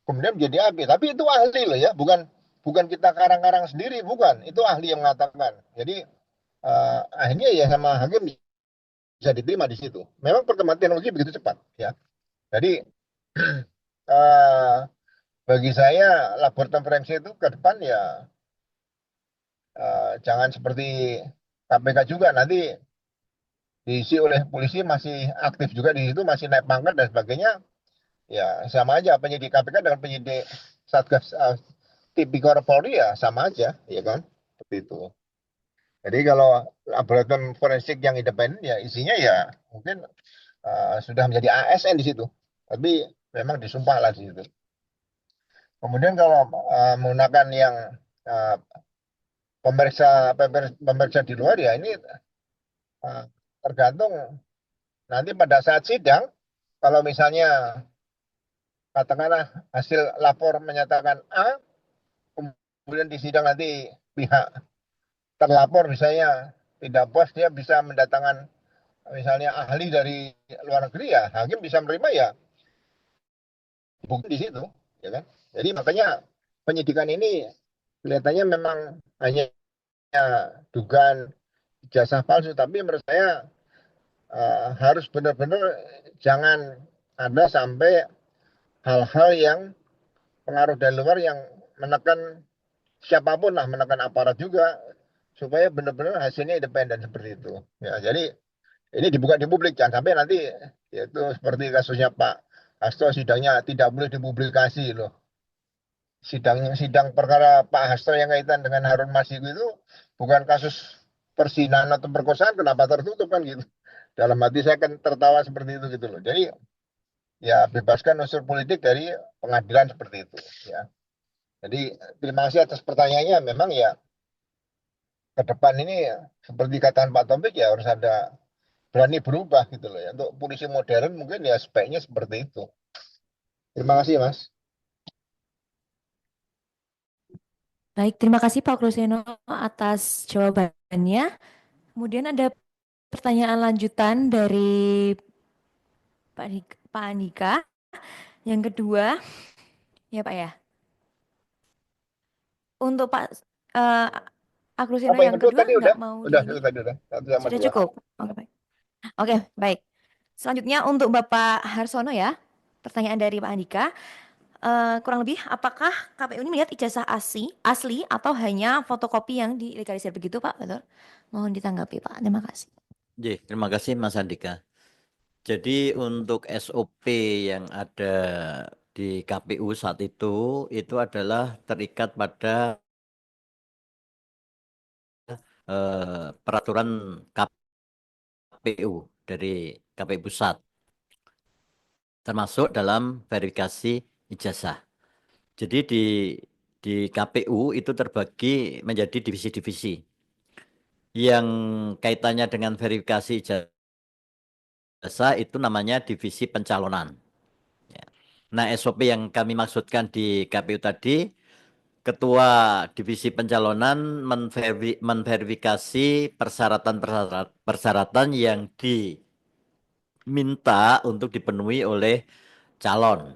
kemudian menjadi AB. Tapi itu ahli loh ya, bukan bukan kita karang-karang sendiri, bukan. Itu ahli yang mengatakan. Jadi akhirnya ya sama hakim bisa diterima di situ. Memang perkembangan teknologi begitu cepat ya. Jadi bagi saya laboratorium forensik itu ke depan ya jangan seperti KPK juga nanti diisi oleh polisi masih aktif juga di situ, masih naik pangkat dan sebagainya. Ya sama aja penyidik KPK dengan penyidik Satgas Tipikor Polri ya sama aja, ya kan? Seperti itu. Jadi kalau laboratorium forensik yang independen ya isinya ya mungkin sudah menjadi ASN di situ. Tapi memang disumpah lah di situ. Kemudian kalau menggunakan yang pemeriksa di luar ya ini tergantung nanti pada saat sidang kalau misalnya katakanlah hasil lapor menyatakan A, kemudian di sidang nanti pihak terlapor misalnya tidak puas, dia bisa mendatangkan misalnya ahli dari luar negeri ya, hakim bisa menerima ya bukti di situ, ya kan? Jadi makanya penyidikan ini kelihatannya memang hanya dugaan ijazah palsu, tapi menurut saya harus benar-benar jangan ada sampai hal-hal yang pengaruh dari luar yang menekan siapapun lah, menekan aparat juga supaya benar-benar hasilnya independen seperti itu. Ya, jadi ini dibuka di publik jangan sampai nanti yaitu seperti kasusnya Pak Hasto sidangnya tidak boleh dipublikasi loh. Sidang perkara Pak Hasto yang kaitan dengan Harun Masiku itu bukan kasus persinahan atau perkosaan, kenapa tertutup kan gitu. Dalam hati saya kan tertawa seperti itu gitu loh. Jadi ya bebaskan unsur politik dari pengadilan seperti itu ya. Jadi terima kasih atas pertanyaannya. Memang ya ke depan ini seperti katakan Pak Taufik ya harus ada berani berubah gitu loh ya. Untuk polisi modern mungkin ya speknya seperti itu. Terima kasih Mas. Baik, terima kasih Pak Kruseno atas jawabannya. Kemudian ada pertanyaan lanjutan dari Pak Andika. Yang kedua, ya Pak ya. Untuk Pak Akrusino Apa yang yang kedua kedua tadi nggak udah? mau Udah, di ini? itu tadi udah. Satu sama Sudah dua. cukup. Oke, baik. Oke, baik. Selanjutnya untuk Bapak Harsono ya. Pertanyaan dari Pak Andika. Kurang lebih apakah KPU ini melihat ijazah asli atau hanya fotokopi yang dilegalisir begitu Pak? Betul? Mohon ditanggapi Pak. Terima kasih. Terima kasih Mas Andika. Jadi untuk SOP yang ada di KPU saat itu adalah terikat pada peraturan KPU dari KPU Pusat, termasuk dalam verifikasi ijazah. Jadi di KPU itu terbagi menjadi divisi-divisi. Yang kaitannya dengan verifikasi ijazah itu namanya divisi pencalonan. Nah, SOP yang kami maksudkan di KPU tadi, Ketua Divisi Pencalonan menverifikasi persyaratan yang diminta untuk dipenuhi oleh calon.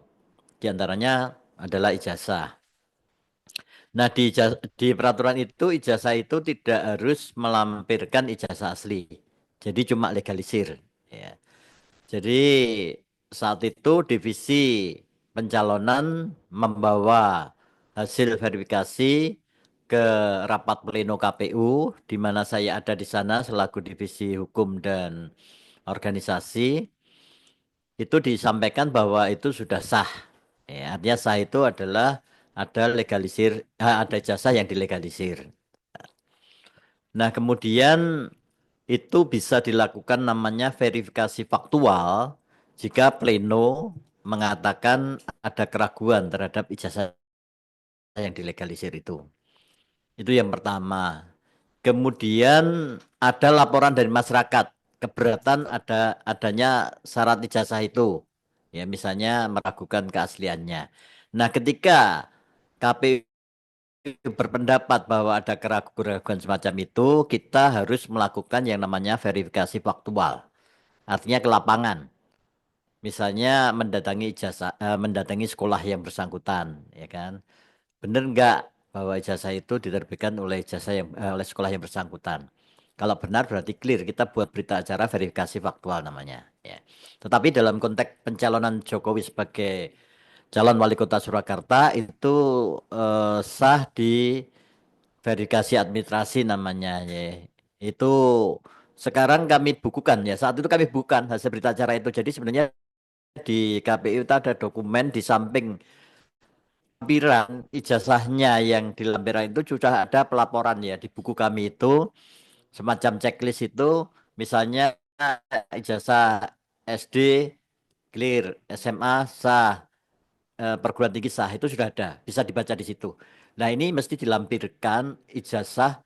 Di antaranya adalah ijazah. Nah, di peraturan itu ijazah itu tidak harus melampirkan ijazah asli. Jadi cuma legalisir. Ya. Jadi saat itu divisi pencalonan membawa hasil verifikasi ke rapat pleno KPU, di mana saya ada di sana selaku divisi hukum dan organisasi. Itu disampaikan bahwa itu sudah sah. Ya, artinya sah itu adalah ada jasa yang dilegalisir. Nah, kemudian itu bisa dilakukan namanya verifikasi faktual. jika pleno mengatakan ada keraguan terhadap ijazah yang dilegalisir itu. Itu yang pertama. Kemudian ada laporan dari masyarakat keberatan adanya syarat ijazah itu. Ya, misalnya meragukan keasliannya. Nah, ketika KPU berpendapat bahwa ada keraguan semacam itu, kita harus melakukan yang namanya verifikasi faktual. Artinya ke lapangan. Misalnya mendatangi sekolah yang bersangkutan, ya kan? Benar nggak bahwa ijazah itu diterbitkan oleh sekolah yang bersangkutan? Kalau benar berarti clear, kita buat berita acara verifikasi faktual namanya. Ya. Tetapi dalam konteks pencalonan Jokowi sebagai calon wali kota Surakarta itu sah di verifikasi administrasi namanya. Ya. Itu sekarang kami bukukan ya. Saat itu kami bukan hasil berita acara itu. Jadi sebenarnya di KPU itu ada dokumen di samping lampiran ijazahnya yang di lampiran itu sudah ada pelaporan ya di buku kami itu semacam checklist itu misalnya ijazah SD clear, SMA sah, perguruan tinggi sah itu sudah ada bisa dibaca di situ. Nah ini mesti dilampirkan ijazah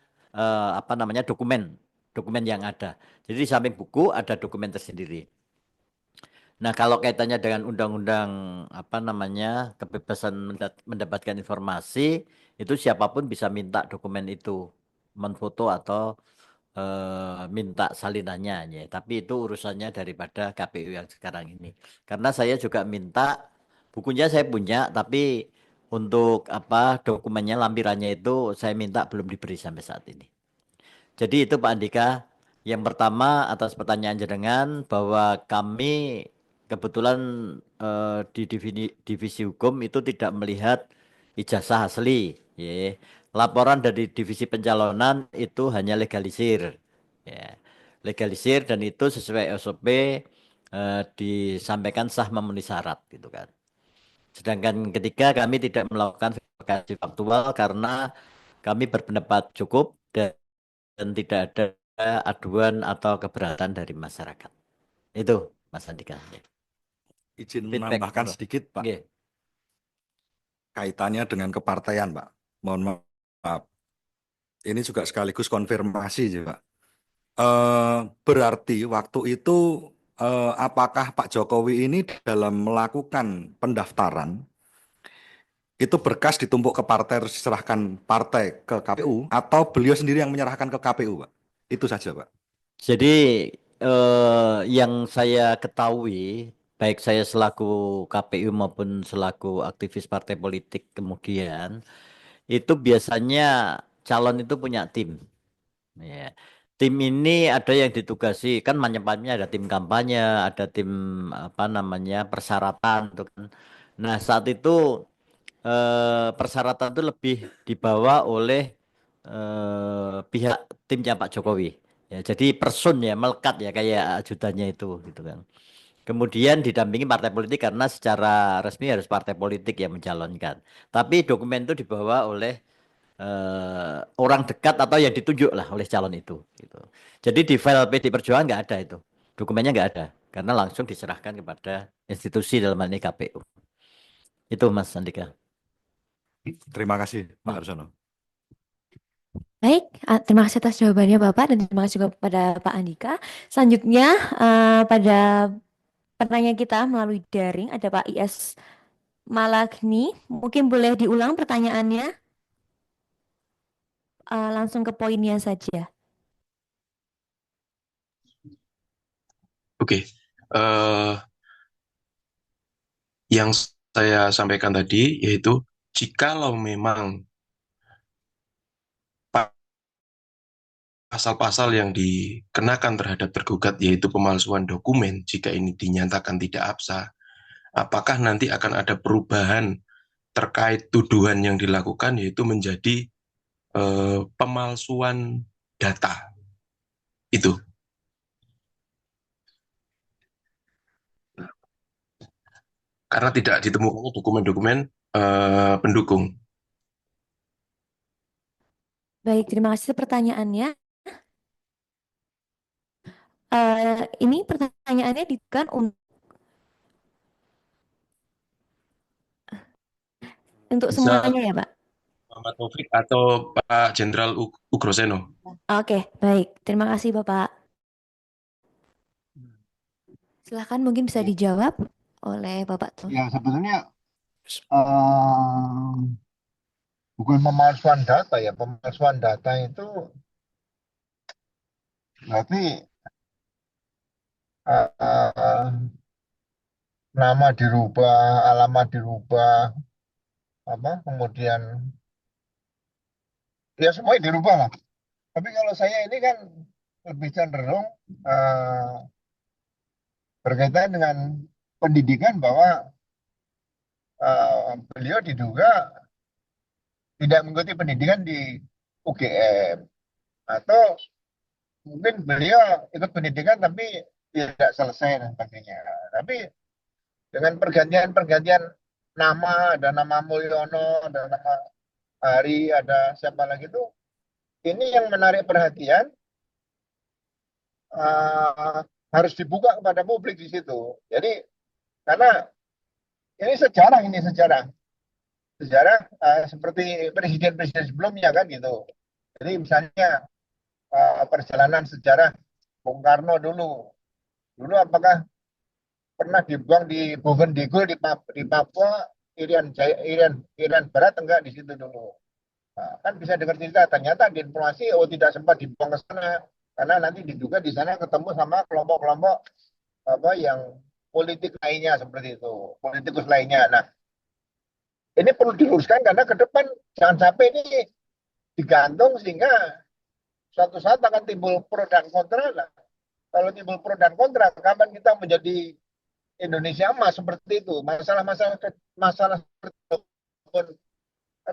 apa namanya dokumen yang ada. Jadi di samping buku ada dokumen tersendiri. Nah, kalau kaitannya dengan undang-undang apa namanya kebebasan mendapatkan informasi, itu siapapun bisa minta dokumen itu, menfoto atau minta salinannya, ya. Tapi itu urusannya daripada KPU yang sekarang ini. Karena saya juga minta bukunya saya punya, tapi untuk apa dokumennya lampirannya itu saya minta belum diberi sampai saat ini. Jadi itu Pak Andika, yang pertama atas pertanyaan jenengan bahwa kami kebetulan di divisi hukum itu tidak melihat ijazah asli. Ya. Laporan dari divisi pencalonan itu hanya legalisir. Ya. Legalisir dan itu sesuai SOP disampaikan sah memenuhi syarat gitu kan. Sedangkan ketiga kami tidak melakukan verifikasi faktual karena kami berpendapat cukup dan tidak ada aduan atau keberatan dari masyarakat. Itu Mas Andika. Izin Feedback. menambahkan sedikit, Pak. Nggih. Kaitannya dengan kepartaian, Pak. Mohon maaf. Ini juga sekaligus konfirmasi, sih, Pak. Berarti waktu itu apakah Pak Jokowi ini dalam melakukan pendaftaran itu berkas ditumpuk ke partai terus diserahkan partai ke KPU atau beliau sendiri yang menyerahkan ke KPU, Pak? Itu saja, Pak. Jadi yang saya ketahui, baik saya selaku KPU maupun selaku aktivis partai politik kemudian, itu biasanya calon itu punya tim. Ya. Tim ini ada yang ditugasi, kan macam-macamnya ada tim kampanye, ada tim apa namanya persyaratan, tuh kan. Nah saat itu persyaratan itu lebih dibawa oleh pihak timnya Pak Jokowi. Ya, jadi person ya melekat ya kayak ajudannya itu gitu kan. Kemudian didampingi partai politik karena secara resmi harus partai politik yang mencalonkan. Tapi dokumen itu dibawa oleh orang dekat atau yang ditunjuk lah oleh calon itu. Gitu. Jadi di file PD Perjuangan nggak ada itu, dokumennya nggak ada karena langsung diserahkan kepada institusi dalam hal ini KPU. Itu Mas Andika. Terima kasih, Pak Harsono. Baik, terima kasih atas jawabannya Bapak dan terima kasih juga kepada Pak Andika. Selanjutnya pada pertanyaan kita melalui daring ada Pak IS Malagni. Mungkin boleh diulang pertanyaannya. Langsung ke poinnya saja. Oke, yang saya sampaikan tadi yaitu jikalau memang pasal-pasal yang dikenakan terhadap tergugat yaitu pemalsuan dokumen, jika ini dinyatakan tidak absah, apakah nanti akan ada perubahan terkait tuduhan yang dilakukan yaitu menjadi pemalsuan data itu. Karena tidak ditemukannya dokumen-dokumen pendukung. Baik, terima kasih pertanyaannya. Ini pertanyaannya ditujukan untuk untuk Bisa semuanya ya, Pak? Muhammad Taufik atau Pak Jenderal Ugroseno. Oke, baik. Terima kasih, Bapak. Silahkan mungkin bisa Ya, dijawab oleh Bapak tuh. ya sebetulnya eh, bukan pemalsuan data ya. Pemalsuan data itu berarti eh, nama dirubah, alamat dirubah, apa kemudian ya semuanya dirubah lah. Tapi kalau saya ini kan lebih cenderung eh, berkaitan dengan pendidikan bahwa beliau diduga tidak mengikuti pendidikan di UGM atau mungkin beliau ikut pendidikan tapi tidak selesai dan sebagainya. Tapi dengan pergantian-pergantian nama, ada nama Mulyono, ada nama Hari, ada siapa lagi tuh, ini yang menarik perhatian eh, harus dibuka kepada publik di situ. Jadi karena ini sejarah seperti presiden-presiden sebelumnya kan gitu. Jadi misalnya perjalanan sejarah Bung Karno dulu apakah pernah dibuang di Bovendigul di Papua, Irian Barat enggak di situ dulu. Nah, kan bisa dengar cerita ternyata di informasi tidak sempat dibuang ke sana karena nanti diduga di sana ketemu sama kelompok-kelompok apa yang politik lainnya seperti itu, politikus lainnya. Nah, ini perlu diluruskan karena ke depan jangan sampai ini digantung sehingga suatu saat akan timbul pro dan kontra. Nah, kalau timbul pro dan kontra, kapan kita menjadi Indonesia emas seperti itu? Masalah seperti itu pun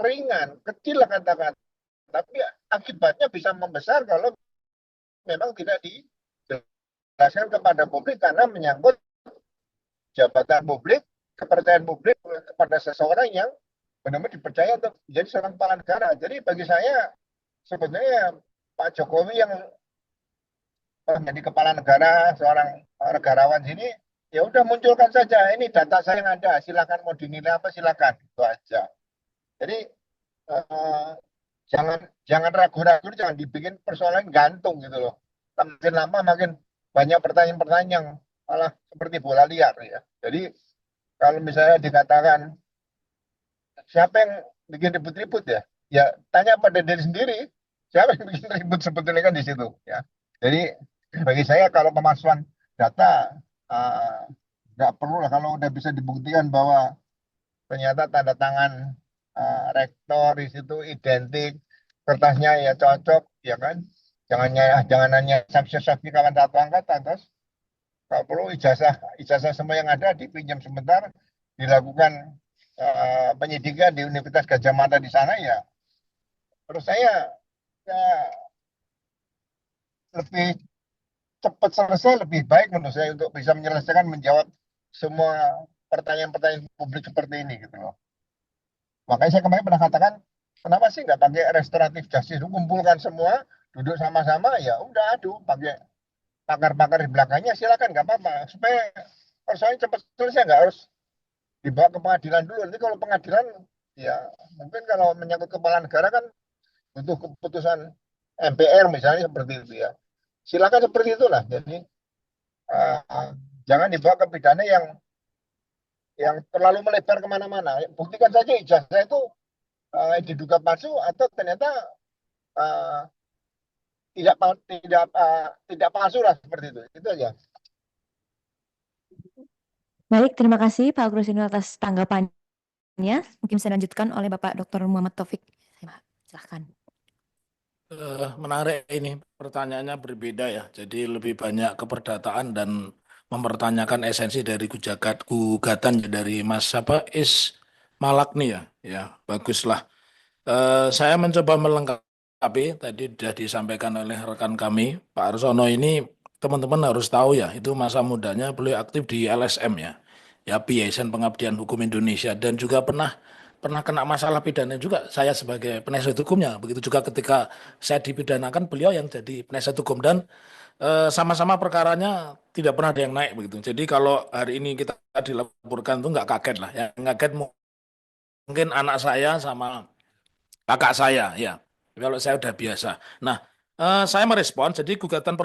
ringan, kecil lah katakan, tapi akibatnya bisa membesar kalau memang tidak dijelaskan kepada publik karena menyangkut jabatan publik, kepercayaan publik kepada seseorang yang benar-benar dipercaya untuk menjadi seorang kepala negara. Jadi bagi saya sebetulnya Pak Jokowi yang menjadi kepala negara, seorang negarawan sini, ya udah munculkan saja ini data saya yang ada, silakan mau dinilai apa silakan, itu aja. Jadi jangan ragu-ragu, jangan dibikin persoalan gantung gitu loh. Makin lama makin banyak pertanyaan-pertanyaan yang malah seperti bola liar ya. Jadi kalau misalnya dikatakan siapa yang bikin ribut-ribut ya, ya tanya pada diri sendiri siapa yang bikin ribut sebetulnya kan di situ ya. Jadi bagi saya kalau pemalsuan data nggak perlu lah kalau udah bisa dibuktikan bahwa ternyata tanda tangan rektor di situ identik, kertasnya ya cocok, ya kan? Jangan hanya saksi-saksi kawan satu angkatan, terus kalau perlu ijazah semua yang ada dipinjam sebentar, dilakukan penyidikan di Universitas Gadjah Mada di sana ya. Terus saya ya, lebih cepat selesai lebih baik menurut saya untuk bisa menyelesaikan menjawab semua pertanyaan-pertanyaan publik seperti ini gitu loh. Makanya saya kemarin pernah katakan, kenapa sih nggak pakai restoratif justice, kumpulkan semua, duduk sama-sama, ya udah aduh, pakai pakar-pakar di belakangnya silakan nggak apa-apa, supaya persoalannya cepat selesai, nggak harus dibawa ke pengadilan dulu. Nanti kalau pengadilan, ya mungkin kalau menyangkut kepala negara kan butuh keputusan MPR misalnya seperti itu ya. Silakan seperti itulah. Jadi jangan dibawa ke pidana yang terlalu melebar kemana-mana. Buktikan saja ijazah itu diduga palsu atau ternyata uh, tidak palsu lah seperti itu aja. Baik, terima kasih Pak Grosino atas tanggapannya. Mungkin bisa dilanjutkan oleh Bapak Dr. Muhammad Taufik. Silahkan. Menarik ini pertanyaannya berbeda ya. Jadi lebih banyak keperdataan dan mempertanyakan esensi dari gugatan dari Mas Malakni ya. Ya, baguslah. Saya mencoba melengkapi tadi sudah disampaikan oleh rekan kami Pak Arsono ini, teman-teman harus tahu ya, itu masa mudanya beliau aktif di LSM ya Yayasan Pengabdian Hukum Indonesia, dan juga pernah kena masalah pidana juga saya sebagai penasihat hukumnya. Begitu juga ketika saya dipidanakan, beliau yang jadi penasihat hukum, dan sama-sama perkaranya tidak pernah ada yang naik begitu. Jadi kalau hari ini kita dilaporkan tuh nggak kaget lah, yang kaget mungkin anak saya sama kakak saya, ya. Kalau saya udah biasa. Nah, saya merespon, jadi gugatan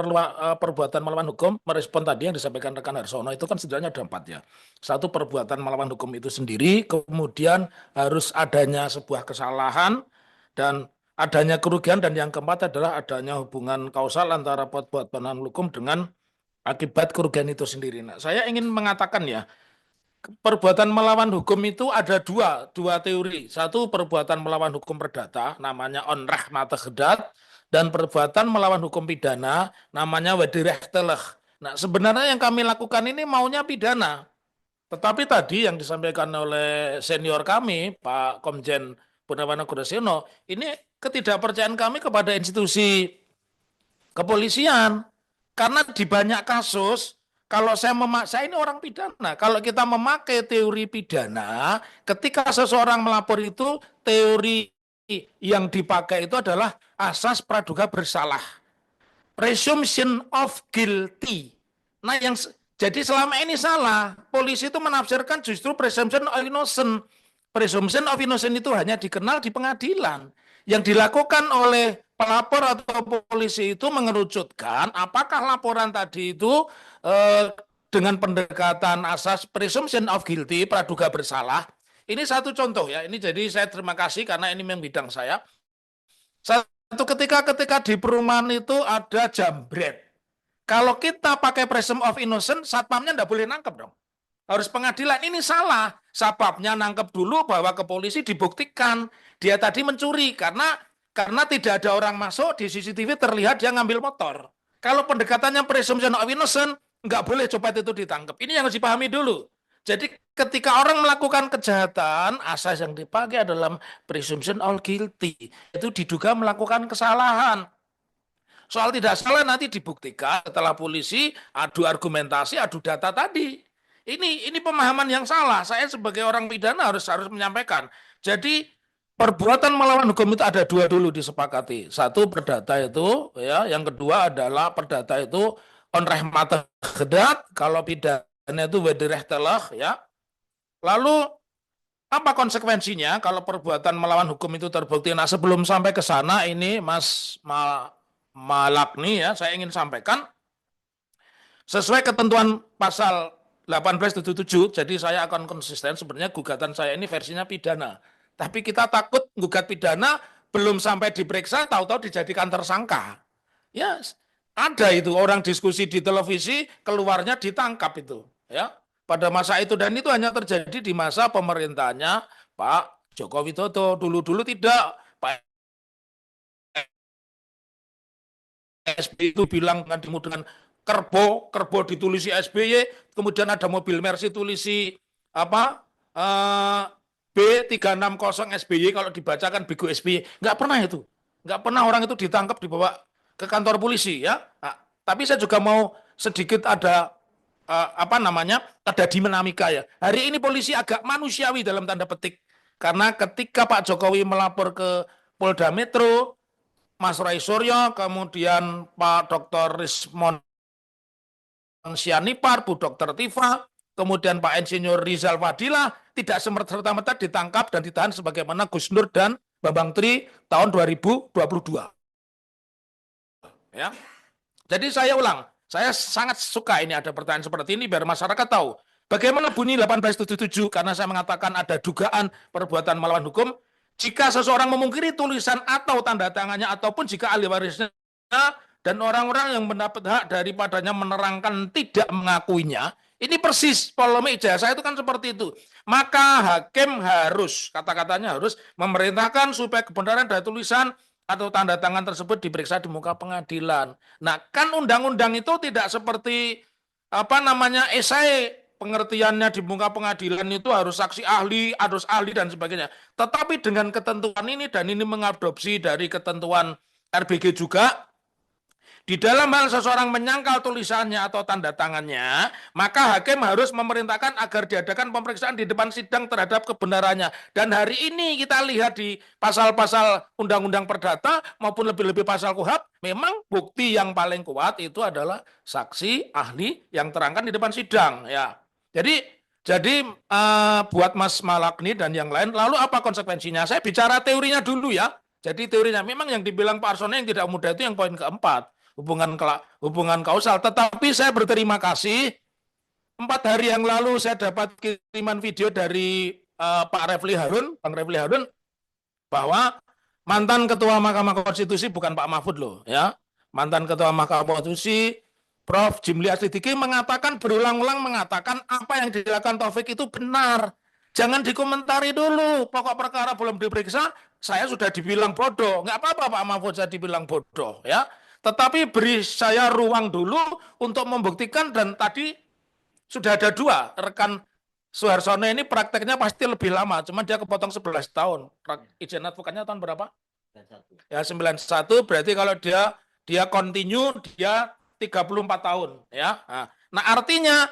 perbuatan melawan hukum, merespon tadi yang disampaikan rekan Harsono itu kan sebenarnya ada 4 ya. Satu, perbuatan melawan hukum itu sendiri, kemudian harus adanya sebuah kesalahan, dan adanya kerugian, dan yang keempat adalah adanya hubungan kausal antara perbuatan melawan hukum dengan akibat kerugian itu sendiri. Nah, saya ingin mengatakan ya, perbuatan melawan hukum itu ada dua teori. Satu, perbuatan melawan hukum perdata, namanya onrah mata kedat, dan perbuatan melawan hukum pidana, namanya wederechtelich. Nah, sebenarnya yang kami lakukan ini maunya pidana. Tetapi tadi yang disampaikan oleh senior kami, Pak Komjen Purnawan Agurosiono, ini ketidakpercayaan kami kepada institusi kepolisian. Karena di banyak kasus, kalau saya ini orang pidana, kalau kita memakai teori pidana, ketika seseorang melapor itu, teori yang dipakai itu adalah asas praduga bersalah, presumption of guilty. Nah, jadi selama ini salah, polisi itu menafsirkan justru presumption of innocent. Presumption of innocent itu hanya dikenal di pengadilan. Yang dilakukan oleh pelapor atau polisi itu mengerucutkan apakah laporan tadi itu dengan pendekatan asas presumption of guilty, praduga bersalah. Ini satu contoh ya. Ini jadi saya terima kasih karena ini memang bidang saya. Satu ketika di perumahan itu ada jambret. Kalau kita pakai presumption of innocent, satpamnya enggak boleh nangkep dong. Harus pengadilan. Ini salah. Satpamnya nangkep dulu bahwa ke polisi dibuktikan dia tadi mencuri karena tidak ada orang masuk, di CCTV terlihat dia ngambil motor. Kalau pendekatannya presumption of innocent, nggak boleh copet itu ditangkap. Ini yang harus dipahami dulu. Jadi ketika orang melakukan kejahatan, asas yang dipakai adalah presumption of guilty. Itu diduga melakukan kesalahan. Soal tidak salah nanti dibuktikan setelah polisi adu argumentasi, adu data tadi. Ini pemahaman yang salah. Saya sebagai orang pidana harus menyampaikan. Jadi perbuatan melawan hukum itu ada 2 dulu disepakati. Satu, perdata itu, ya. Yang kedua adalah perdata itu onreh mata kedat. Kalau pidana itu wederechtelich, ya. Lalu apa konsekuensinya kalau perbuatan melawan hukum itu terbukti? Nah, sebelum sampai ke sana, ini Mas Malakni ya, saya ingin sampaikan sesuai ketentuan pasal 1877, jadi saya akan konsisten. Sebenarnya gugatan saya ini versinya pidana. Tapi kita takut gugat pidana belum sampai diperiksa, tahu-tahu dijadikan tersangka. Ya, ada itu orang diskusi di televisi, keluarnya ditangkap itu. Ya, pada masa itu, dan itu hanya terjadi di masa pemerintahnya Pak Joko Widodo. Dulu-dulu tidak. Pak SBY itu bilang dengan Kerbo ditulisi SBY, kemudian ada mobil Mercy tulisi apa B360 SBY, kalau dibacakan Bigo SBY. Nggak pernah itu. Nggak pernah orang itu ditangkap dibawa ke kantor polisi ya. Nah, tapi saya juga mau sedikit ada ada dinamika ya. Hari ini polisi agak manusiawi dalam tanda petik. Karena ketika Pak Jokowi melapor ke Polda Metro, Mas Roy Suryo, kemudian Pak Dr. Rismon Sianipar, Bu Dr. Tifa, kemudian Pak Insinyur Rizal Fadilah, tidak serta-merta ditangkap dan ditahan sebagaimana Gus Nur dan Bambang Tri tahun 2022. Ya. Jadi saya ulang, saya sangat suka ini ada pertanyaan seperti ini biar masyarakat tahu bagaimana bunyi 1877, karena saya mengatakan ada dugaan perbuatan melawan hukum jika seseorang memungkiri tulisan atau tanda tangannya, ataupun jika ahli warisnya dan orang-orang yang mendapat hak daripadanya menerangkan tidak mengakuinya. Ini persis polemik ijazah itu kan seperti itu. Maka hakim harus, kata-katanya harus memerintahkan supaya kebenaran dari tulisan atau tanda tangan tersebut diperiksa di muka pengadilan. Nah, kan undang-undang itu tidak seperti esai, pengertiannya di muka pengadilan itu harus saksi ahli, harus ahli dan sebagainya. Tetapi dengan ketentuan ini, dan ini mengadopsi dari ketentuan RBG juga, di dalam hal seseorang menyangkal tulisannya atau tanda tangannya, maka hakim harus memerintahkan agar diadakan pemeriksaan di depan sidang terhadap kebenarannya. Dan hari ini kita lihat di pasal-pasal Undang-Undang Perdata maupun lebih-lebih pasal KUHP, memang bukti yang paling kuat itu adalah saksi ahli yang terangkan di depan sidang. Ya, jadi Jadi buat Mas Malakni dan yang lain, lalu apa konsekuensinya? Saya bicara teorinya dulu ya. Jadi teorinya memang yang dibilang Pak Arsono yang tidak mudah itu yang poin keempat, hubungan kausal. Tetapi saya berterima kasih, 4 hari yang lalu saya dapat kiriman video dari Pak Refli Harun, Bang Refli Harun, bahwa mantan Ketua Mahkamah Konstitusi bukan Pak Mahfud loh, ya. Mantan Ketua Mahkamah Konstitusi Prof. Jimli Asidiki mengatakan berulang-ulang mengatakan apa yang dilakukan Taufik itu benar. Jangan dikomentari dulu, pokok perkara belum diperiksa, saya sudah dibilang bodoh. Nggak apa-apa Pak Mahfud saya dibilang bodoh, ya. Tetapi beri saya ruang dulu untuk membuktikan, dan tadi sudah ada 2 rekan Suharsono ini prakteknya pasti lebih lama, cuma dia kepotong 11 tahun. Izin advokatnya tahun berapa? Ya 91, berarti kalau dia continue dia 34 tahun, ya. Nah, artinya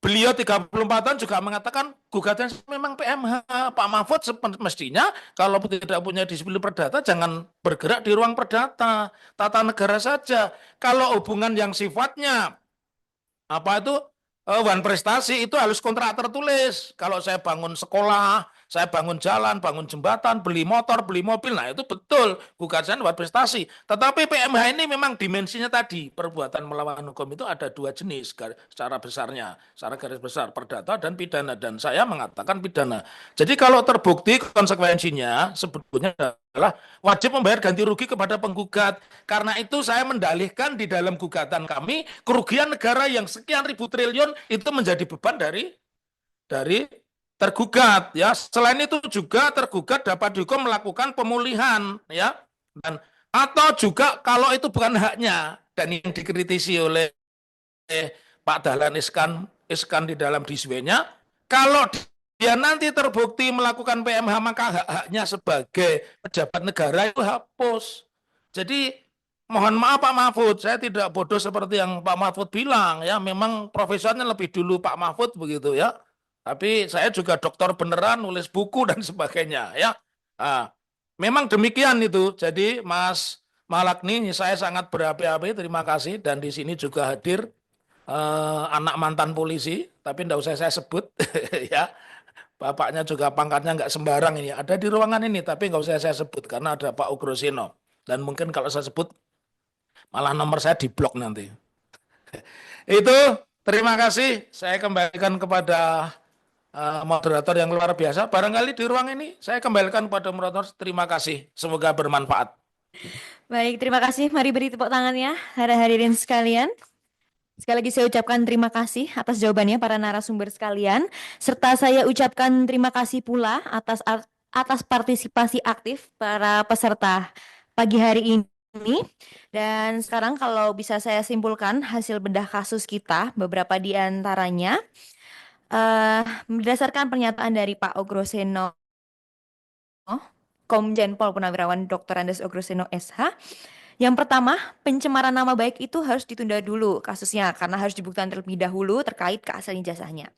beliau 34 tahun juga mengatakan gugatan memang PMH. Pak Mahfud mestinya kalau tidak punya disiplin perdata jangan bergerak di ruang perdata, tata negara saja. Kalau hubungan yang sifatnya apa itu one prestasi itu harus kontrak tertulis. Kalau saya bangun sekolah, saya bangun jalan, bangun jembatan, beli motor, beli mobil, nah itu betul gugatan one prestasi. Tetapi PMH ini memang dimensinya tadi, perbuatan melawan hukum itu ada 2 jenis secara besarnya, secara garis besar, perdata dan pidana. Dan saya mengatakan pidana. Jadi kalau terbukti konsekuensinya sebetulnya adalah wajib membayar ganti rugi kepada penggugat. Karena itu saya mendalihkan di dalam gugatan kami, kerugian negara yang sekian ribu triliun itu menjadi beban dari tergugat, ya. Selain itu juga tergugat dapat dihukum melakukan pemulihan, ya. Dan atau juga kalau itu bukan haknya, dan yang dikritisi oleh Pak Dahlan Iskan di dalam diswenya, kalau dia nanti terbukti melakukan PMH maka hak-haknya sebagai pejabat negara itu hapus. Jadi mohon maaf Pak Mahfud, saya tidak bodoh seperti yang Pak Mahfud bilang, ya. Memang profesornya lebih dulu Pak Mahfud begitu, ya. Tapi saya juga dokter beneran, nulis buku dan sebagainya, ya. Nah, memang demikian itu. Jadi Mas Malakni, saya sangat berapi-api, terima kasih. Dan di sini juga hadir anak mantan polisi, tapi tidak usah saya sebut, ya. Bapaknya juga pangkatnya nggak sembarang ini. Ada di ruangan ini, tapi nggak usah saya sebut karena ada Pak Ugrosino. Dan mungkin kalau saya sebut malah nomor saya diblok nanti. Itu terima kasih. Saya kembalikan kepada moderator yang luar biasa. Barangkali di ruang ini saya kembalikan kepada moderator. Terima kasih. Semoga bermanfaat. Baik, terima kasih. Mari beri tepuk tangannya, hadirin sekalian. Sekali lagi saya ucapkan terima kasih atas jawabannya para narasumber sekalian, serta saya ucapkan terima kasih pula atas partisipasi aktif para peserta pagi hari ini. Dan sekarang kalau bisa saya simpulkan hasil bedah kasus kita, beberapa di antaranya berdasarkan pernyataan dari Pak Ugrosino, Komjen Pol Purnawirawan Dr. Andes Ugrosino SH. Yang pertama, pencemaran nama baik itu harus ditunda dulu kasusnya karena harus dibuktikan terlebih dahulu terkait keaslian ijazahnya.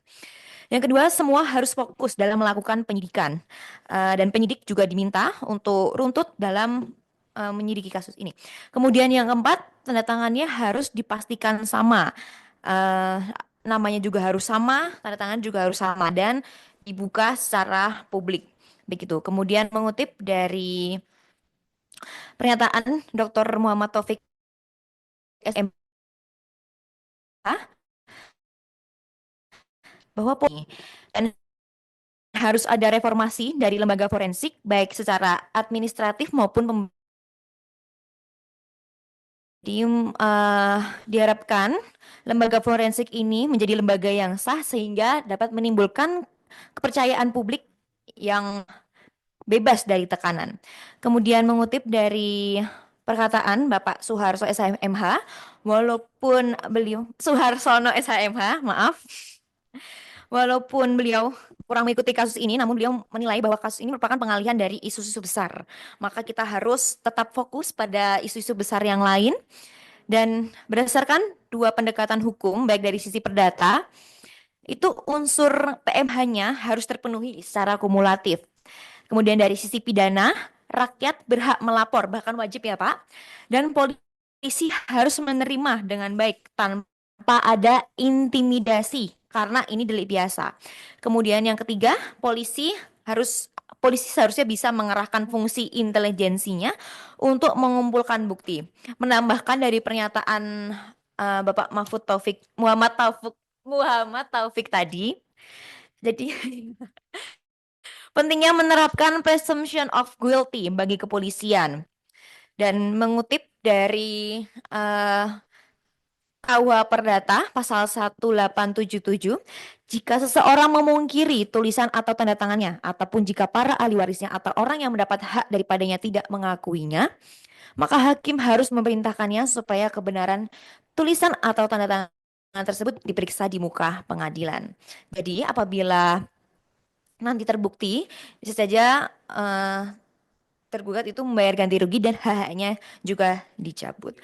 Yang kedua, semua harus fokus dalam melakukan penyidikan dan penyidik juga diminta untuk runtut dalam menyidiki kasus ini. Kemudian yang keempat, tanda tangannya harus dipastikan sama. Namanya juga harus sama, tanda tangan juga harus sama dan dibuka secara publik. Begitu. Kemudian mengutip dari pernyataan Dr. Muhammad Taufik SMH bahwa dan harus ada reformasi dari lembaga forensik baik secara administratif maupun diharapkan lembaga forensik ini menjadi lembaga yang sah sehingga dapat menimbulkan kepercayaan publik yang bebas dari tekanan. Kemudian mengutip dari perkataan Bapak Suharso SHMH, walaupun beliau Suharsono SHMH, maaf, walaupun beliau kurang mengikuti kasus ini, namun beliau menilai bahwa kasus ini merupakan pengalihan dari isu-isu besar. Maka kita harus tetap fokus pada isu-isu besar yang lain. Dan berdasarkan 2 pendekatan hukum, baik dari sisi perdata, itu unsur PMH-nya harus terpenuhi secara kumulatif. Kemudian dari sisi pidana, rakyat berhak melapor, bahkan wajib ya Pak. Dan polisi harus menerima dengan baik tanpa ada intimidasi karena ini delik biasa. Kemudian yang ketiga, polisi seharusnya bisa mengerahkan fungsi intelijensinya untuk mengumpulkan bukti. Menambahkan dari pernyataan Bapak Muhammad Taufik tadi. Jadi pentingnya menerapkan presumption of guilty bagi kepolisian. Dan mengutip dari KUH Perdata pasal 1877, jika seseorang memungkiri tulisan atau tanda tangannya, ataupun jika para ahli warisnya atau orang yang mendapat hak daripadanya tidak mengakuinya, maka hakim harus memerintahkannya supaya kebenaran tulisan atau tanda tangan tersebut diperiksa di muka pengadilan. Jadi apabila nanti terbukti, bisa saja tergugat itu membayar ganti rugi dan hak-haknya juga dicabut.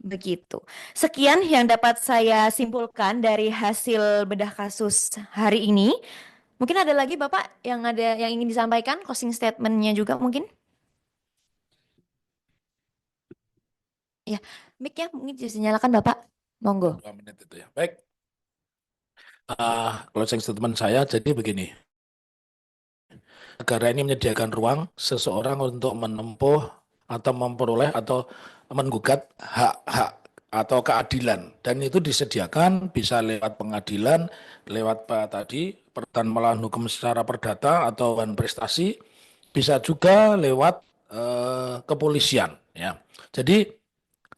Begitu. Sekian yang dapat saya simpulkan dari hasil bedah kasus hari ini. Mungkin ada lagi Bapak yang ingin disampaikan, closing statement-nya juga mungkin? Ya, mic-nya mungkin bisa dinyalakan Bapak. Monggo. 2 menit itu ya. Baik. Closing statement saya jadi begini. Negara ini menyediakan ruang seseorang untuk menempuh atau memperoleh atau menggugat hak-hak atau keadilan, dan itu disediakan bisa lewat pengadilan, lewat tadi perbuatan melawan hukum secara perdata atau prestasi, bisa juga lewat kepolisian ya. Jadi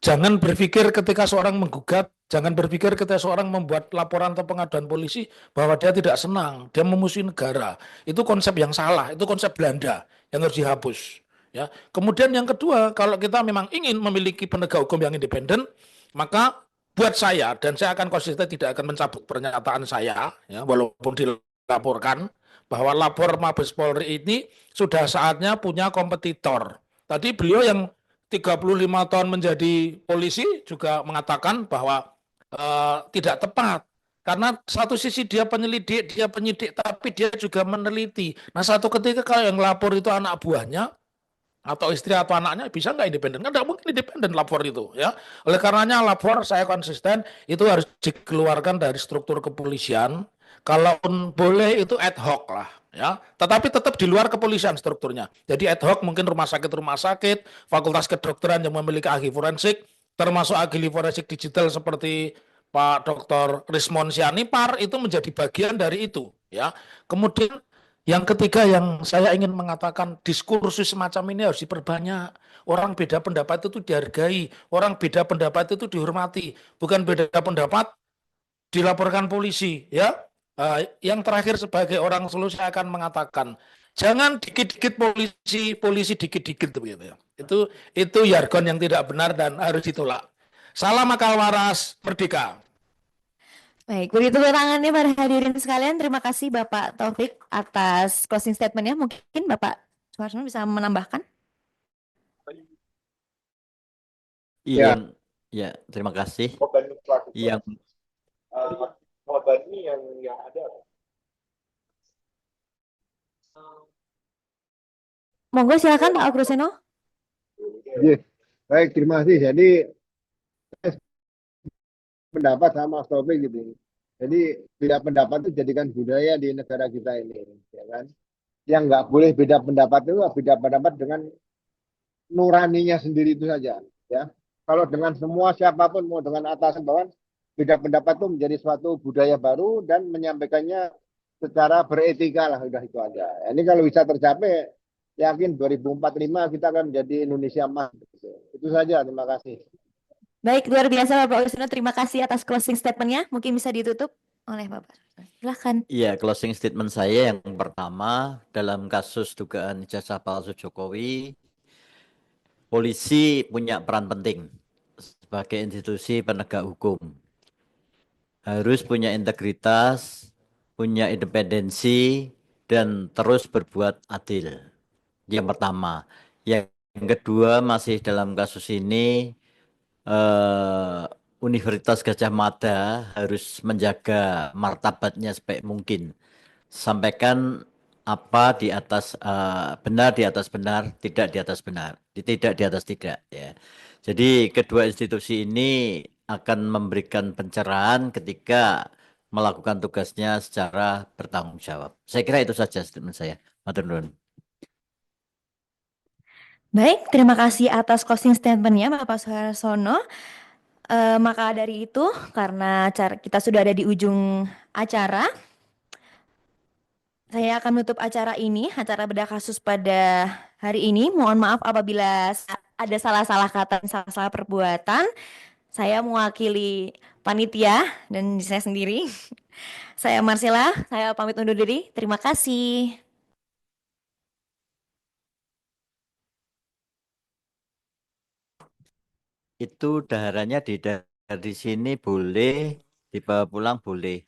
jangan berpikir ketika seorang menggugat, jangan berpikir ketika seorang membuat laporan atau pengaduan polisi bahwa dia tidak senang, dia memusuhi negara. Itu konsep yang salah, itu konsep Belanda yang harus dihapus. Ya. Kemudian yang kedua, kalau kita memang ingin memiliki penegak hukum yang independen, maka buat saya, dan saya akan konsisten tidak akan mencabut pernyataan saya, ya, walaupun dilaporkan, bahwa lapor Mabes Polri ini sudah saatnya punya kompetitor. Tadi beliau yang 35 tahun menjadi polisi juga mengatakan bahwa tidak tepat. Karena satu sisi dia penyelidik, dia penyidik, tapi dia juga meneliti. Nah satu ketika kalau yang lapor itu anak buahnya, atau istri atau anaknya, bisa nggak independen? Kan nggak mungkin independen lapor itu. Ya. Oleh karenanya lapor saya konsisten, itu harus dikeluarkan dari struktur kepolisian. Kalaupun boleh itu ad hoc lah. Ya, tetapi tetap di luar kepolisian strukturnya. Jadi ad hoc mungkin rumah sakit, fakultas kedokteran yang memiliki ahli forensik, termasuk ahli forensik digital seperti Pak Dr. Rismon Sianipar itu menjadi bagian dari itu. Ya, kemudian yang ketiga yang saya ingin mengatakan, diskursus semacam ini harus diperbanyak. Orang beda pendapat itu dihargai, orang beda pendapat itu dihormati, bukan beda pendapat dilaporkan polisi, ya. Yang terakhir sebagai orang Solo saya akan mengatakan, jangan dikit-dikit polisi dikit-dikit begitu ya. Itu jargon yang tidak benar dan harus ditolak. Salam akal waras, merdeka. Baik, begitu keterangannya para hadirin sekalian. Terima kasih Bapak Taufik atas closing statement-nya. Mungkin Bapak Suharsono bisa menambahkan? Iya, ya, terima kasih. Yang yang ada. Monggo silakan Pak Agroseno. Baik, terima kasih. Jadi pendapat sama Mas Taufik gitu. Jadi beda pendapat itu jadikan budaya di negara kita ini, ya kan? Yang nggak boleh beda pendapat itu beda pendapat dengan nuraninya sendiri itu saja, ya. Kalau dengan semua siapapun mau dengan atasan bawahan, beda pendapat itu menjadi suatu budaya baru dan menyampaikannya secara beretika lah, udah itu aja. Ini kalau bisa tercapai, yakin 2045 kita akan menjadi Indonesia emas. Itu saja, terima kasih. Baik, luar biasa Bapak Agroseno. Terima kasih atas closing statement-nya. Mungkin bisa ditutup oleh Bapak. Silahkan. Iya, closing statement saya yang pertama, dalam kasus dugaan ijazah palsu Jokowi, polisi punya peran penting sebagai institusi penegak hukum. Harus punya integritas, punya independensi, dan terus berbuat adil. Yang pertama. Yang kedua, masih dalam kasus ini, Universitas Gajah Mada harus menjaga martabatnya sebaik mungkin. Sampaikan apa di atas benar di atas benar, tidak di atas benar, tidak di atas tidak ya. Jadi kedua institusi ini akan memberikan pencerahan ketika melakukan tugasnya secara bertanggung jawab. Saya kira itu saja statement saya. Matur nuwun. Baik, terima kasih atas closing statement-nya Bapak Suharsono. Maka dari itu, karena kita sudah ada di ujung acara, saya akan menutup acara ini, acara bedah kasus pada hari ini. Mohon maaf apabila ada salah-salah kata dan salah-salah perbuatan. Saya mewakili panitia dan saya sendiri. Saya Marcella, saya pamit undur diri. Terima kasih. Itu daharannya dari sini boleh, dibawa pulang boleh.